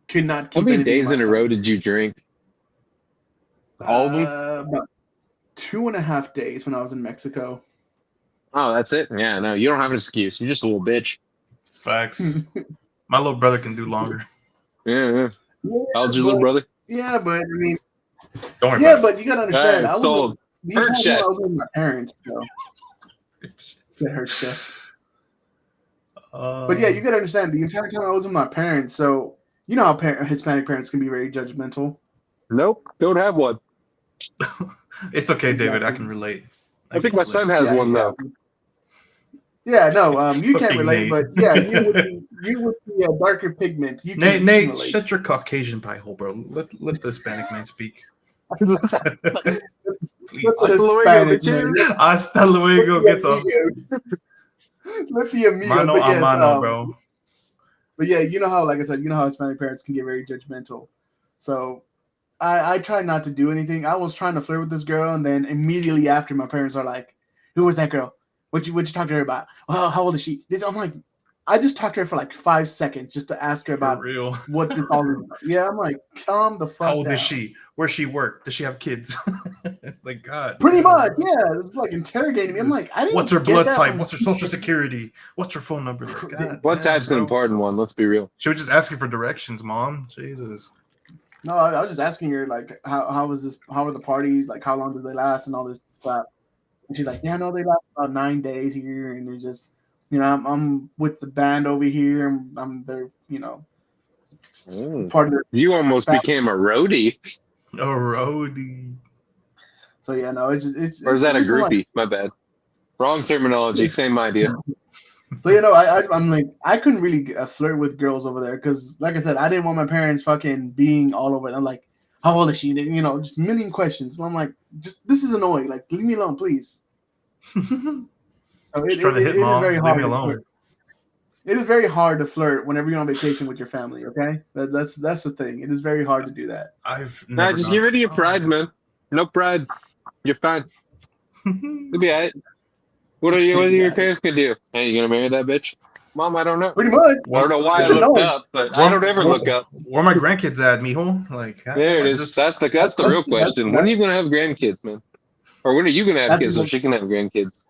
could not keep. How many days in a row did you drink? All of them? About 2.5 days when I was in Mexico. Oh, that's it? Yeah, no, you don't have an excuse. You're just a little bitch. facts. My little brother can do longer. Yeah. How's your little brother? Yeah, but I mean, Don't worry yeah, about but you gotta understand. Alright, I sold. Hurt I check. was with my parents, so it. that hurt chef. But But yeah, you gotta understand. The entire time I was with my parents, so you know how Hispanic parents can be very judgmental. Nope, don't have one. it's okay, David. I can relate. I think my son has one, though. Yeah, no, you can't Fucking relate, Nate. but yeah, you with the darker pigment. You can Nate, relate. shut your Caucasian pie hole, bro. Let the Hispanic man speak. Please. Let the Hispanic man. Hasta luego gets off. Let the amigo. Mano But a yes, mano, bro. But yeah, you know how, like I said, how Hispanic parents can get very judgmental. So I try not to do anything. I was trying to flirt with this girl, and then immediately after, my parents are like, "Who was that girl? What'd you talk to her about? Well, how old is she?" I'm like, I just talked to her for like 5 seconds just to ask her For about real. what this all is about. Yeah, I'm like, calm the fuck How old down. is she? Where's she work? Does she have kids? Like, God. Pretty much, yeah. It's like interrogating me. I'm like, I didn't. What's her get blood that type? from- What's her social security? What's her phone number? Like, God Blood damn, type's an bro. important one, let's be real. She was just asking for directions, Mom. Jesus. No, I was just asking her like, how was this? How were the parties? Like, how long did they last and all this crap? And she's like, yeah, no, they last about 9 days here, and they're just, I'm with the band over here, and I'm their, part of their. You almost became a roadie. A roadie. So yeah, no, it's. Or is that a it's like- groupie? My bad. Wrong terminology, same idea. So I'm like, I couldn't really flirt with girls over there because, like I said, I didn't want my parents fucking being all over it. I'm like, how old is she? Just a million questions. And I'm like, this is annoying. Like, leave me alone, please. So Just trying to hit Mom. Is very Leave hard me to alone. flirt. It is very hard to flirt whenever you're on vacation with your family. Okay, that's the thing. It is very hard to do that. I've Nah, never just gone- get rid of your pride, man. No pride. You're fine. You'll be alright. What are your parents gonna do? Hey, you gonna marry that bitch? Mom, I don't know. Pretty much. I don't know why I It's looked annoying. up, but I don't ever look up. Where my grandkids at, mijo? Like, There it is. That's the real question. When are you gonna have grandkids, man? Or when are you gonna have That's kids so the- she can have grandkids?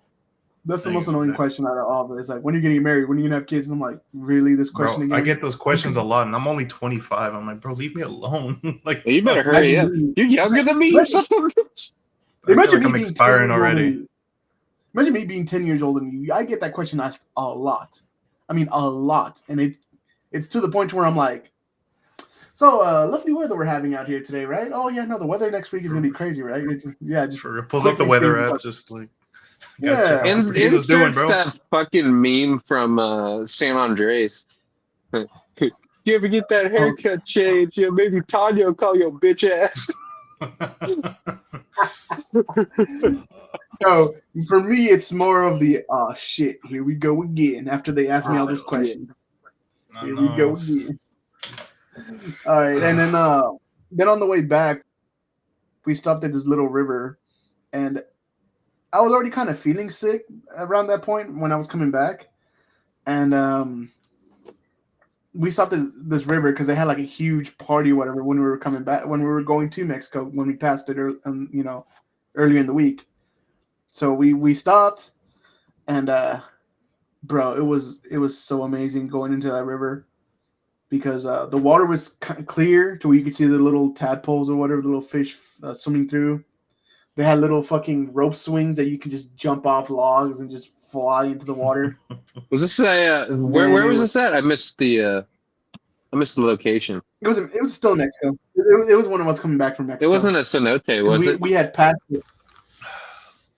That's the Thank most you. annoying question out of all of it. It's like, when are you getting married? When are you gonna have kids? And I'm like, really? This bro, question again? I get those questions a lot, and I'm only 25. I'm like, bro, leave me alone. Like, Hey, you better hurry up. You're younger than me, you son of a bitch. I feel Imagine like me I'm being 10 expiring years older than already. you. Imagine me being 10 years older than you. I get that question asked a lot. I mean, a lot. And it's to the point where I'm like, so lovely weather we're having out here today, right? Oh, yeah, no, the weather next week is going to be crazy, right? Just For real. Pulls up the weather app, just like, Yeah. gotta check out what he was doing, Inserts bro. that fucking meme from San Andreas. You ever get that haircut change? Yeah, maybe Tanya will call your bitch ass. So for me, it's more of the, oh, shit, here we go again. After they ask me all those questions. Here we go again. All right, and then on the way back, we stopped at this little river, and I was already kind of feeling sick around that point when I was coming back, and we stopped at this river because they had like a huge party or whatever when we were coming back, when we were going to Mexico, when we passed it, earlier in the week. So we stopped, and bro, it was so amazing going into that river. Because the water was clear to where you could see the little tadpoles or whatever, the little fish swimming through. They had little fucking rope swings that you could just jump off logs and just fly into the water. Was this where was this at? I missed the I missed the location. It was still in Mexico. It was one of us coming back from Mexico. It wasn't a cenote, was it? We had passed it.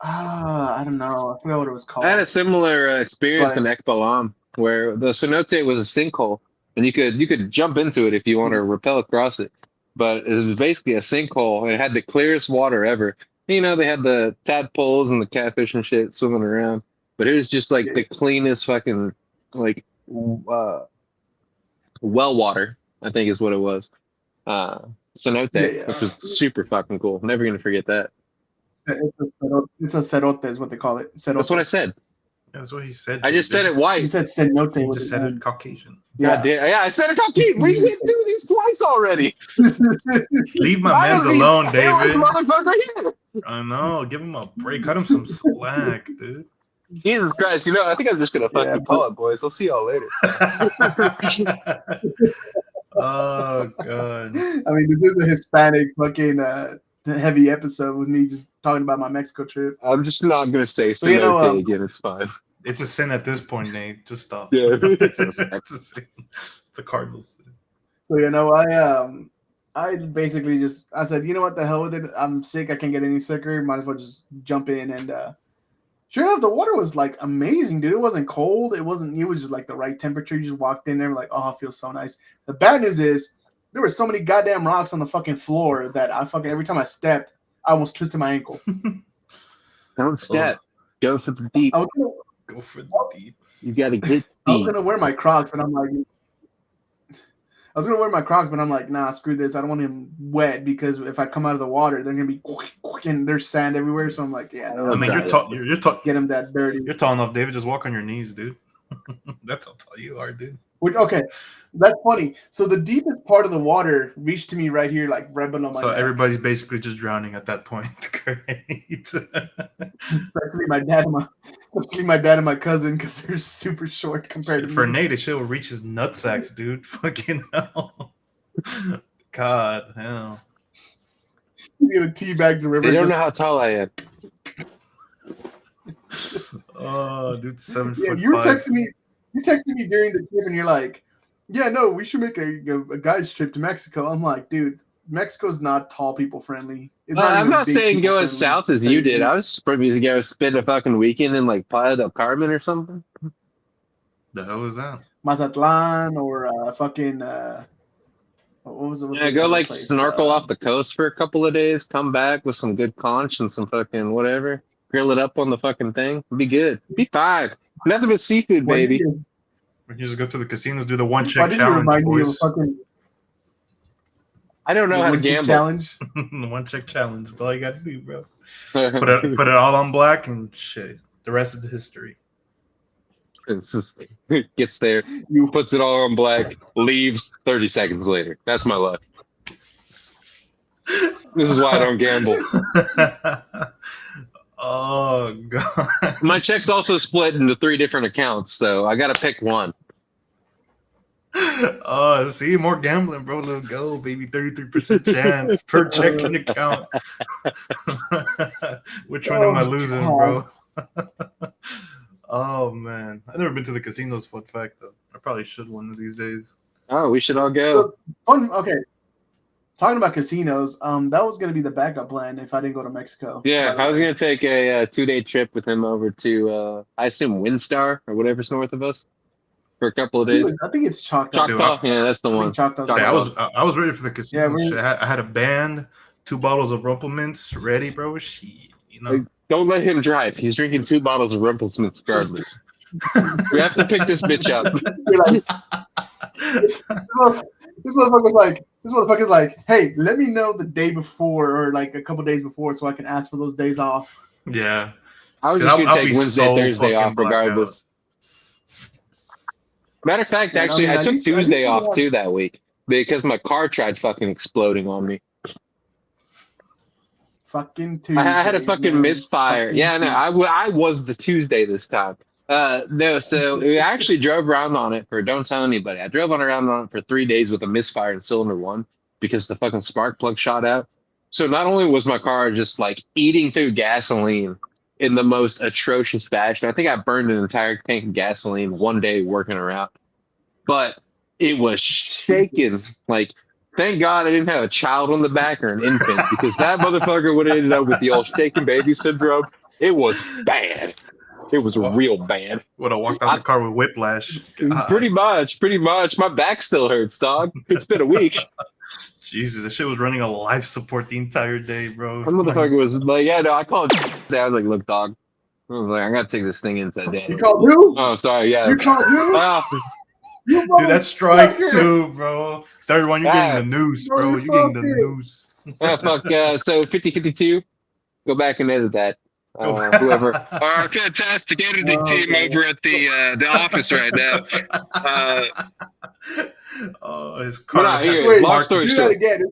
I don't know. I forgot what it was called. I had a similar experience But- in Ekbalam where the cenote was a sinkhole, and you could jump into it if you want to rappel across it. But it was basically a sinkhole, and it had the clearest water ever. You know, they had the tadpoles and the catfish and shit swimming around, but it was just like the cleanest fucking like well water, I think is what it was. Cenote, Yeah. which was super fucking cool. Never gonna forget that. It's a cerote is what they call it. Cerote. That's what I said. That's what he said. I just said it You white. said cenote. He was just it? said it Caucasian. God damn. Yeah, I said it cocky. We went through these twice already. Leave my man Finally, alone, there was David. motherfucker here. I know. Give him a break. Cut him some slack, dude. Jesus Christ, you know, I think I'm just gonna fucking Yeah, call it, boys. I'll see y'all later. Oh god. I mean, this is a Hispanic fucking heavy episode with me just talking about my Mexico trip. I'm just not gonna say So, you know, cenote again. It's fine. It's a sin at this point, Nate. Just stop. Yeah. it's a sin. It's a cardinal sin. So I basically just I said, you know what, the hell with it. I'm sick. I can't get any sicker. Might as well just jump in. And sure enough, the water was like amazing, dude. It wasn't cold. It was just like the right temperature. You just walked in there like, oh, it feels so nice. The bad news is there were so many goddamn rocks on the fucking floor that I fucking every time I stepped, I almost twisted my ankle. Don't step. Go for the deep. I was gonna, Go for the deep. You gotta get I was deep. gonna wear my Crocs, but I'm like, nah, screw this. I don't want him wet because if I come out of the water, they're gonna be and there's sand everywhere. So I'm like, yeah, no, I mean, you're tall. You're tall. get him that dirty. You're tall enough, David. Just walk on your knees, dude. That's how tall you are, dude. Okay, that's funny. So the deepest part of the water reached to me right here, like right below my So neck. everybody's basically just drowning at that point. Great. Especially my dad and my cousin, because they're super short compared to For me. Nate, it should reach his nutsacks, dude. Fucking hell. God, hell. He's gonna teabag the river. They don't just- know how tall I am. Oh, dude, 7 Yeah, foot you were 5. texting me. You texted me during the trip, and you're like, "Yeah, no, we should make a guys trip to Mexico." I'm like, dude, Mexico's not tall people friendly. It's I'm even not big saying people go friendly. as south as you did. I was probably to go spend a fucking weekend in like Playa del Carmen or something. The hell is that? Mazatlan or fucking what was it? Yeah, go like snorkel off the coast for a couple of days, come back with some good conch and some fucking whatever. Grill it up on the fucking thing. Be good. Be fine. Nothing but seafood, baby. We can just go to the casinos, do the one Why check did you challenge, remind me of boys. fucking I don't know how to one-chip gamble. challenge? The one check challenge. That's all you got to do, bro. Put Put it all on black and shit. The rest is history. It's just, gets there, You puts it all on black, leaves 30 seconds later. That's my luck. This is why I don't gamble. Oh god. My check's also split into 3 different accounts, so I gotta pick one. Oh, see, more gambling, bro. Let's go, baby. 33% chance per checking account. Which one am I losing, bro? Oh man, I've never been to the casinos. Fun fact, though, I probably should one of these days. Oh, we should all go. okay. Talking about casinos, that was gonna be the backup plan if I didn't go to Mexico. Yeah, by the I was way. gonna take a 2-day trip with him over to I assume Windstar or whatever's north of us for a couple of days. I think it's Choctaw. Choctaw, yeah, that's the I think one. Choctaw's Choctaw. better. I was ready for the casino. Yeah, Shit, I had a band, 2 bottles of Rumplemints ready, bro. Shit, you know. Don't let him drive. He's drinking 2 bottles of Rumpelsmiths regardless. We have to pick this bitch up. You're like, this motherfucker's like, hey, let me know the day before or like a couple days before so I can ask for those days off. Yeah. I was 'Cause just I'll gonna take be Wednesday, so Thursday off fucking blacked out. regardless. Matter of fact, Yeah, I actually, mean, I at took least- at Tuesday least you off have- too that week because my car tried fucking exploding on me. Fucking Tuesday. I had a fucking misfire. Yeah, no, I was the Tuesday this time. No, so we actually drove around on it for, don't tell anybody. I drove around on it for 3 days with a misfire in cylinder 1 because the fucking spark plug shot out. So not only was my car just like eating through gasoline in the most atrocious fashion, I think I burned an entire tank of gasoline one day working around. But it was shaking. Like, thank God I didn't have a child on the back or an infant, because that motherfucker would have ended up with the old shaking baby syndrome. It was bad. It was real bad. Would have walked out the car with whiplash. God. Pretty much. My back still hurts, dog. It's been a week. Jesus, that shit was running on life support the entire day, bro. That motherfucker was like, yeah, no, I called. I was like, look, dog. I was like, I gotta take this thing inside day. You called who? Oh, sorry, yeah. You called who? Dude, that's strike 2, bro. Third one, you're getting the noose, bro. You're getting the noose. Fuck, so 50-52. Go back and edit that. Whoever. Our fantastic editing team over at the office right now. His car. Wait, long story do short. that again.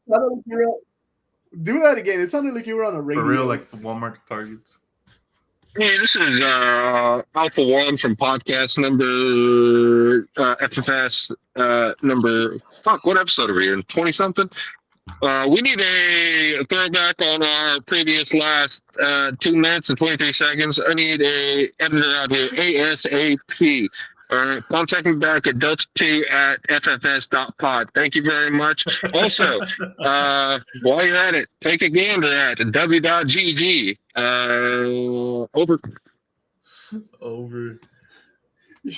Do that again. It sounded like you were on a radio. For real, like the Walmart Targets. Hey, this is Alpha One from podcast number FFS number. Fuck, what episode are we in? 20 something. We need a throwback on our previous last 2 minutes and 23 seconds. I need a editor out here ASAP. Contact me back at delta2@ffs.pod. Thank you very much. Also, while you're at it, take a gander at w.gg. Over. You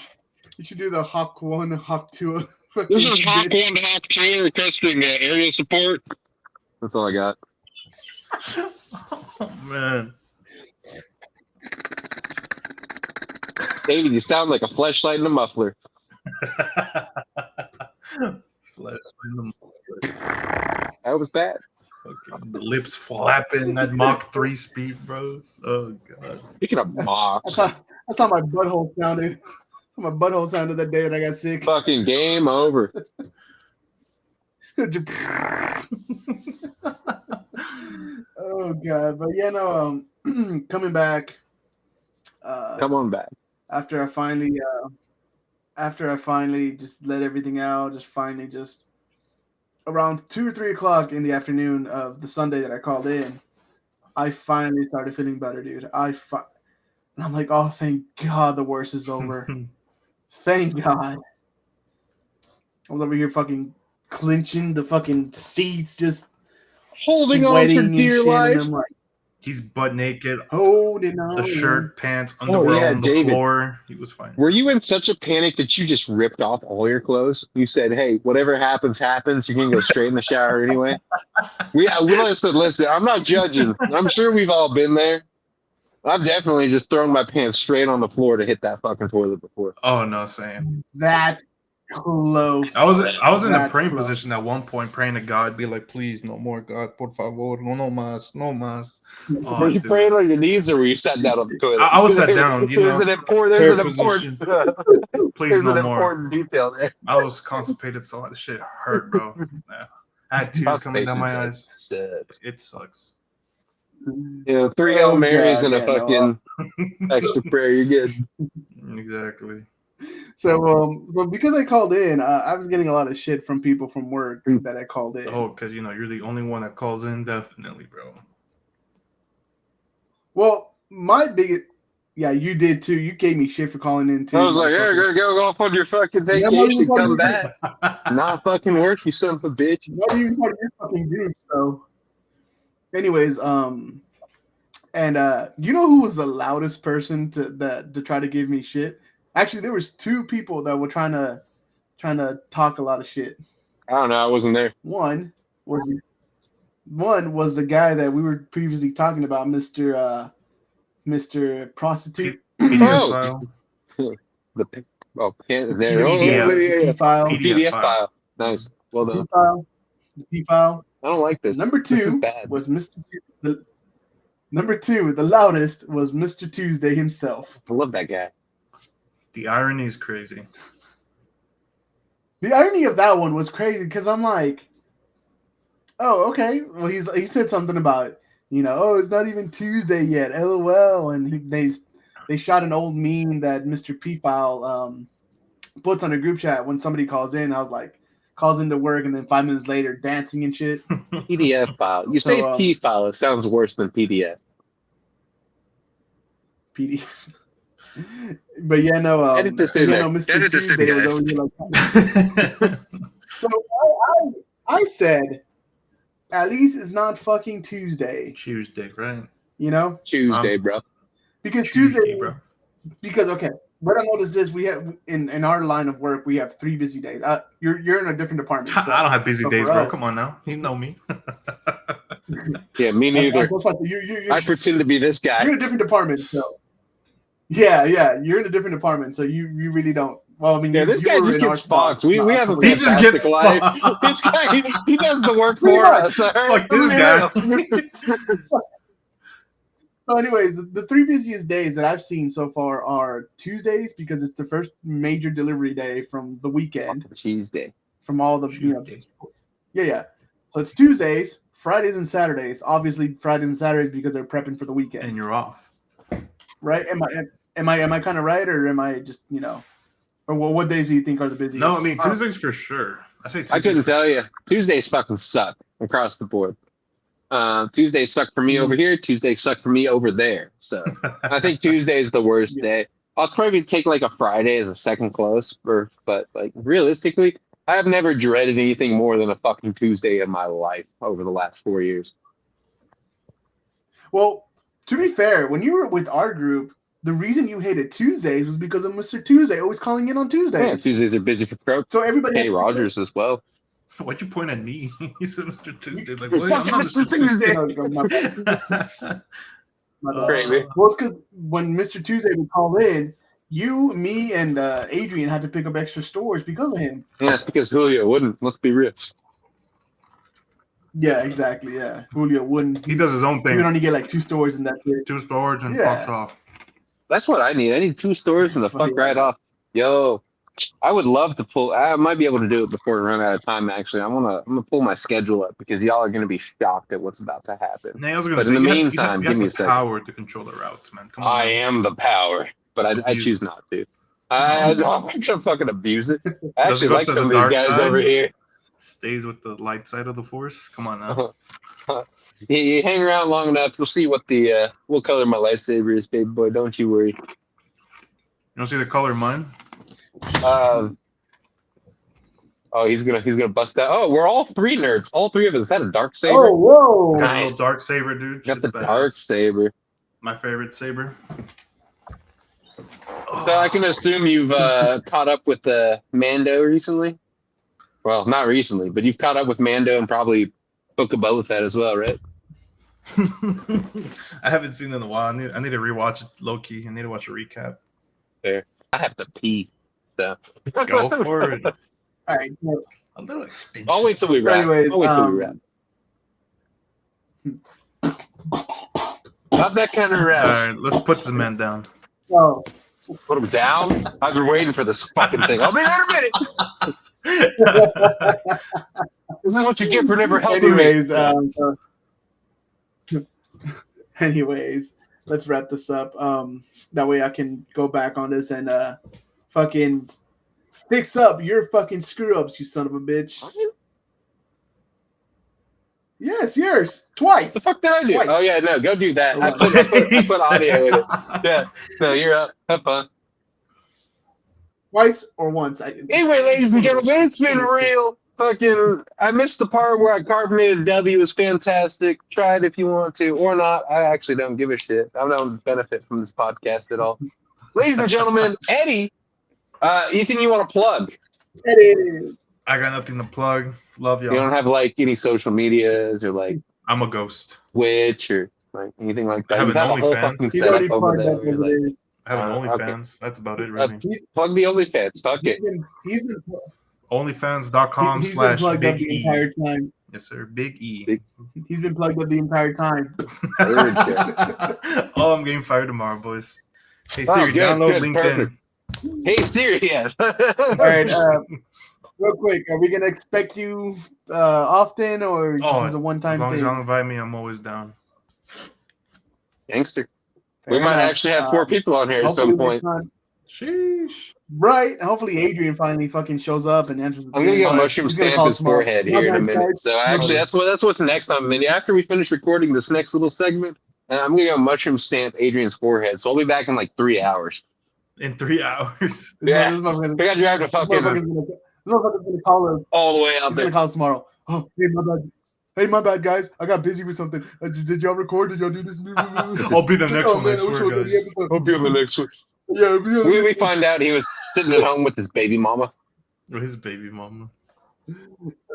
should do the Hawk 1, Hawk 2. This is Hawk 1 to Hawk 2 requesting area support. That's all I got. Oh, man. David, you sound like a fleshlight in a muffler. That was bad. Okay. The lips flapping at Mach 3 speed, bro. Oh, God. Speaking of Mach. That's how my butthole sounded. My butthole sounded that day that I got sick. Fucking game over. Oh God! But yeah, no. Coming back. Come on back. After I finally just let everything out, just around 2 or 3 o'clock in the afternoon of the Sunday that I called in, I finally started feeling better, dude. And I'm like, oh, thank God the worst is over. Thank God. I was over here fucking clinching the fucking seats, just holding on for dear life. And I'm like, he's butt naked, holding on. the shirt, pants, underwear on the David. floor. He was fine. Were you in such a panic that you just ripped off all your clothes? You said, hey, whatever happens, happens. You're going to go straight in the shower anyway. We listen, I'm not judging. I'm sure we've all been there. I've definitely just thrown my pants straight on the floor to hit that fucking toilet before. Oh, no, Sam. That close. I was in a praying close. position at one point, praying to God, be like, please, no more, God, por favor, no más, no más. Oh, were you dude. praying on your knees, or were you sat down on the toilet? I was sat down, you know. There's an Prayer important Please, there's no an more. important detail there. I was constipated, so the shit hurt, bro. Yeah. I had tears coming down my eyes. Sucks. It sucks. You know, 3 Hail Marys God, and a yeah, fucking extra prayer, you're good. Exactly. So because I called in, I was getting a lot of shit from people from work that I called in. Oh, because you're the only one that calls in, definitely, bro. Well, my biggest, yeah, you did too. You gave me shit for calling in too. I was like, yeah, you're gonna go off on your fucking vacation, come back. Not fucking work, you son of a bitch. Not even part of your fucking group. So, anyways, and you know who was the loudest person to try to give me shit? Actually, there was 2 people that were trying to talk a lot of shit. I don't know, I wasn't there. One was the guy that we were previously talking about, Mr. Prostitute. PDF file. PDF file. Nice. Well done. P file. I don't like this. Number 2 This is bad. was Number 2, the loudest, was Mr. Tuesday himself. I love that guy. The irony is crazy. The irony of that one was crazy because I'm like, oh, okay. Well, he said something about, oh, it's not even Tuesday yet, LOL. And they shot an old meme that Mr. P-File puts on a group chat when somebody calls in. I was like, calls into work, and then 5 minutes later, dancing and shit. PDF file. You say P file, it sounds worse than PDF. PDF. But yeah, no, Edit this in yeah, there. no, Mr. Edit this in, Tuesday was guys. over here like. So I said, at least it's not fucking Tuesday, Tuesday, right? you know, Tuesday, bro. because Tuesday, Tuesday, bro. because okay, what I noticed is we have in our line of work we have 3 busy days. You're in a different department. So, I don't have busy but days, for bro. us- Come on now. You know me. Yeah, me neither. You're I pretend to be this guy. in a different department, so yeah, you're in a different department, so you really don't. Well, I mean, Yeah, you, this you guy were just in our gets fucked. spots, We not have a couple He just fantastic gets life. fucked. This guy, he does the work Pretty for much. us. All right? Fuck this guy. So, anyways, the 3 busiest days that I've seen so far are Tuesdays because it's the first major delivery day from the weekend Tuesday. from all the yeah. So it's Tuesdays, Fridays, and Saturdays. Obviously, Fridays and Saturdays because they're prepping for the weekend, And you're off. right? Am I kind of right, or am I just or what days do you think are the busiest? No, I mean Tuesdays for sure. I say Tuesdays I couldn't for tell sure. you. Tuesdays fucking suck across the board. Tuesdays suck for me over here. Tuesdays suck for me over there. So I think Tuesday is the worst Yeah. day. I'll probably take like a Friday as a second close, but like realistically, I have never dreaded anything more than a fucking Tuesday in my life over the last 4 years. Well, to be fair, when you were with our group, the reason you hated Tuesdays was because of Mr. Tuesday always calling in on Tuesdays. Yeah, Tuesdays are busy for Croak. So everybody Kenny Rogers as well. Why'd you point at me? You said Mr. Tuesday. Like, You're what? I'm fucking not Mr. Tuesday. Tuesday. Well, it's because when Mr. Tuesday would call in, you, me, and Adrian had to pick up extra stores because of him. Yeah, it's because Julio wouldn't. Let's be real. Yeah, exactly. Yeah, Julio wouldn't. He does his own He would thing. only get like 2 stores in that day. 2 stores and Yeah. fucks off. That's what I need. I need 2 stores and the fuck right off. Yo, I would love to pull. I might be able to do it before we run out of time. Actually, I'm gonna pull my schedule up because y'all are gonna be shocked at what's about to happen. Nay, I was gonna But say, in the you have- meantime, you give me a have the second. power to control the routes, man. Come on. I am the power, but I choose not to. I'm gonna fucking abuse it. I Does it actually go like to some of the these dark guys side? over here. Stays with the light side of the force. Come on now. You hang around long enough, you'll see what color my lightsaber is, baby boy. Don't you worry. You don't see the color of mine? Oh, he's gonna bust that. Oh, we're all 3 nerds. All 3 of us had a dark saber. Oh, whoa! Got a Nice. little dark saber, dude. Got the Shit's badass. dark saber. My favorite saber. So I can assume you've caught up with Mando recently. Well, not recently, but you've caught up with Mando and probably Book of Boba Fett as well, right? I haven't seen it in a while. I need to rewatch it low key. I need to watch a recap. I have to pee. So Go for it. All right. so- A little extension. I'll wait till we So wrap. anyways, I'll wait till we wrap. Not that kind of All wrap. right, let's put this man down. So, Put him down. I've been waiting for this fucking thing. I'll be there in a minute. This is what you get for never helping anyways, me. anyways, let's wrap this up. That way I can go back on this and fucking fix up your fucking screw ups, you son of a bitch. Yes, yours twice. The fuck did I do? Twice. Oh yeah, no, go do that. I Hold put, on. I put audio in it. Yeah, no, you're up. Have fun. Twice or once. Anyway, ladies and gentlemen, it's been real. Fucking, I missed the part where I carbonated W. It was fantastic. Try it if you want to, or not. I actually don't give a shit. I don't benefit from this podcast at all. Ladies and gentlemen, Eddie, anything you want to plug? Eddie. I got nothing to plug. Love You y'all. don't have like any social medias or like I'm a ghost. Twitch or like anything like that. I have You an have a whole OnlyFans. fucking He's already setup over plugged there. up where over you're like, I have an okay. OnlyFans. That's about it, really. plug the OnlyFans. Fuck it. He's been OnlyFans.com he's been / plugged up Big the E. entire time. Yes, sir. Big E. Big- He's been plugged up the entire time. Oh, I'm getting fired tomorrow, boys. Hey Oh, Siri, good, download good, LinkedIn. perfect. Hey Siri, yes. All right. Real quick, are we gonna expect you often, or just Oh, as a As one-time long as thing? y'all invite me, I'm always down. Gangster. Fair We might enough. actually have 4 people on here at some Hopefully point. next time- Sheesh. Right. Hopefully Adrian finally fucking shows up and answers. I'm gonna the get phone. mushroom He's gonna stamp call his tomorrow. forehead here in a minute. So actually, Okay. that's what's next on. And then after we finish recording this next little segment, I'm gonna go mushroom stamp Adrian's forehead. So I'll be back in like 3 hours. In 3 hours. Yeah. This motherfucker's We got to drive to fucking gonna call us. all the way out He's there. gonna call us tomorrow. Oh, hey, my bad. Hey, my bad, guys. I got busy with something. Did y'all record? Did y'all do this? I'll be the next Oh, one, man, I I wish swear, I did guys. the episode. Hope you're the next one. Yeah, We find out he was sitting at home with his baby mama. With his baby mama.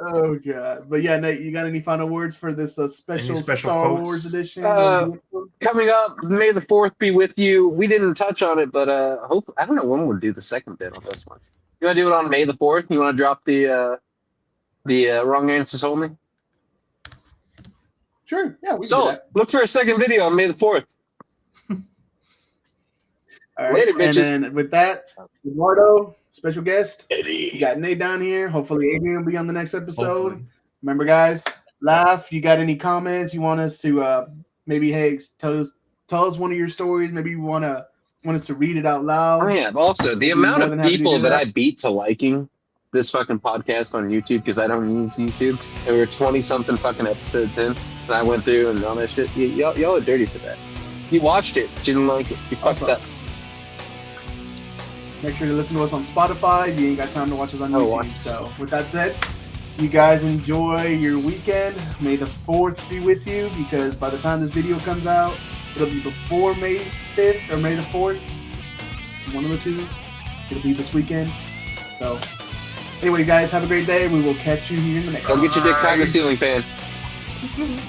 Oh god, but yeah, Nate, you got any final words for this special special Star quotes? Wars edition? Coming up, May the 4th be with you. We didn't touch on it, but hope I don't know when we'll do the second bit on this one. You want to do it on May the 4th? You want to drop the wrong answers only? Sure, yeah, we can do So that. look for a second video on May the 4th. All right, Later, bitches. And then with that, Eduardo, special guest. Eddie. You got Nate down here. Hopefully, Adrian will be on the next episode. Hopefully. Remember, guys, laugh. You got any comments you want us to maybe tell us one of your stories? Maybe you want us to read it out loud. Oh yeah. Also, the We'd be amount more of than happy to people do that that. I beat to liking this fucking podcast on YouTube because I don't use YouTube. There were 20-something fucking episodes in, and I went through and all that shit. Y'all are dirty for that. You watched it, but you didn't like it. You fucked Also, up. Make sure to listen to us on Spotify if you ain't got time to watch us on Oh, YouTube. watch it. So, with that said, you guys enjoy your weekend. May the 4th be with you, because by the time this video comes out, it'll be before May 5th or May the 4th. One of the two. It'll be this weekend. So, anyway, guys, have a great day. We will catch you here in the next Go one. get your dick tied in the ceiling fan. Nice.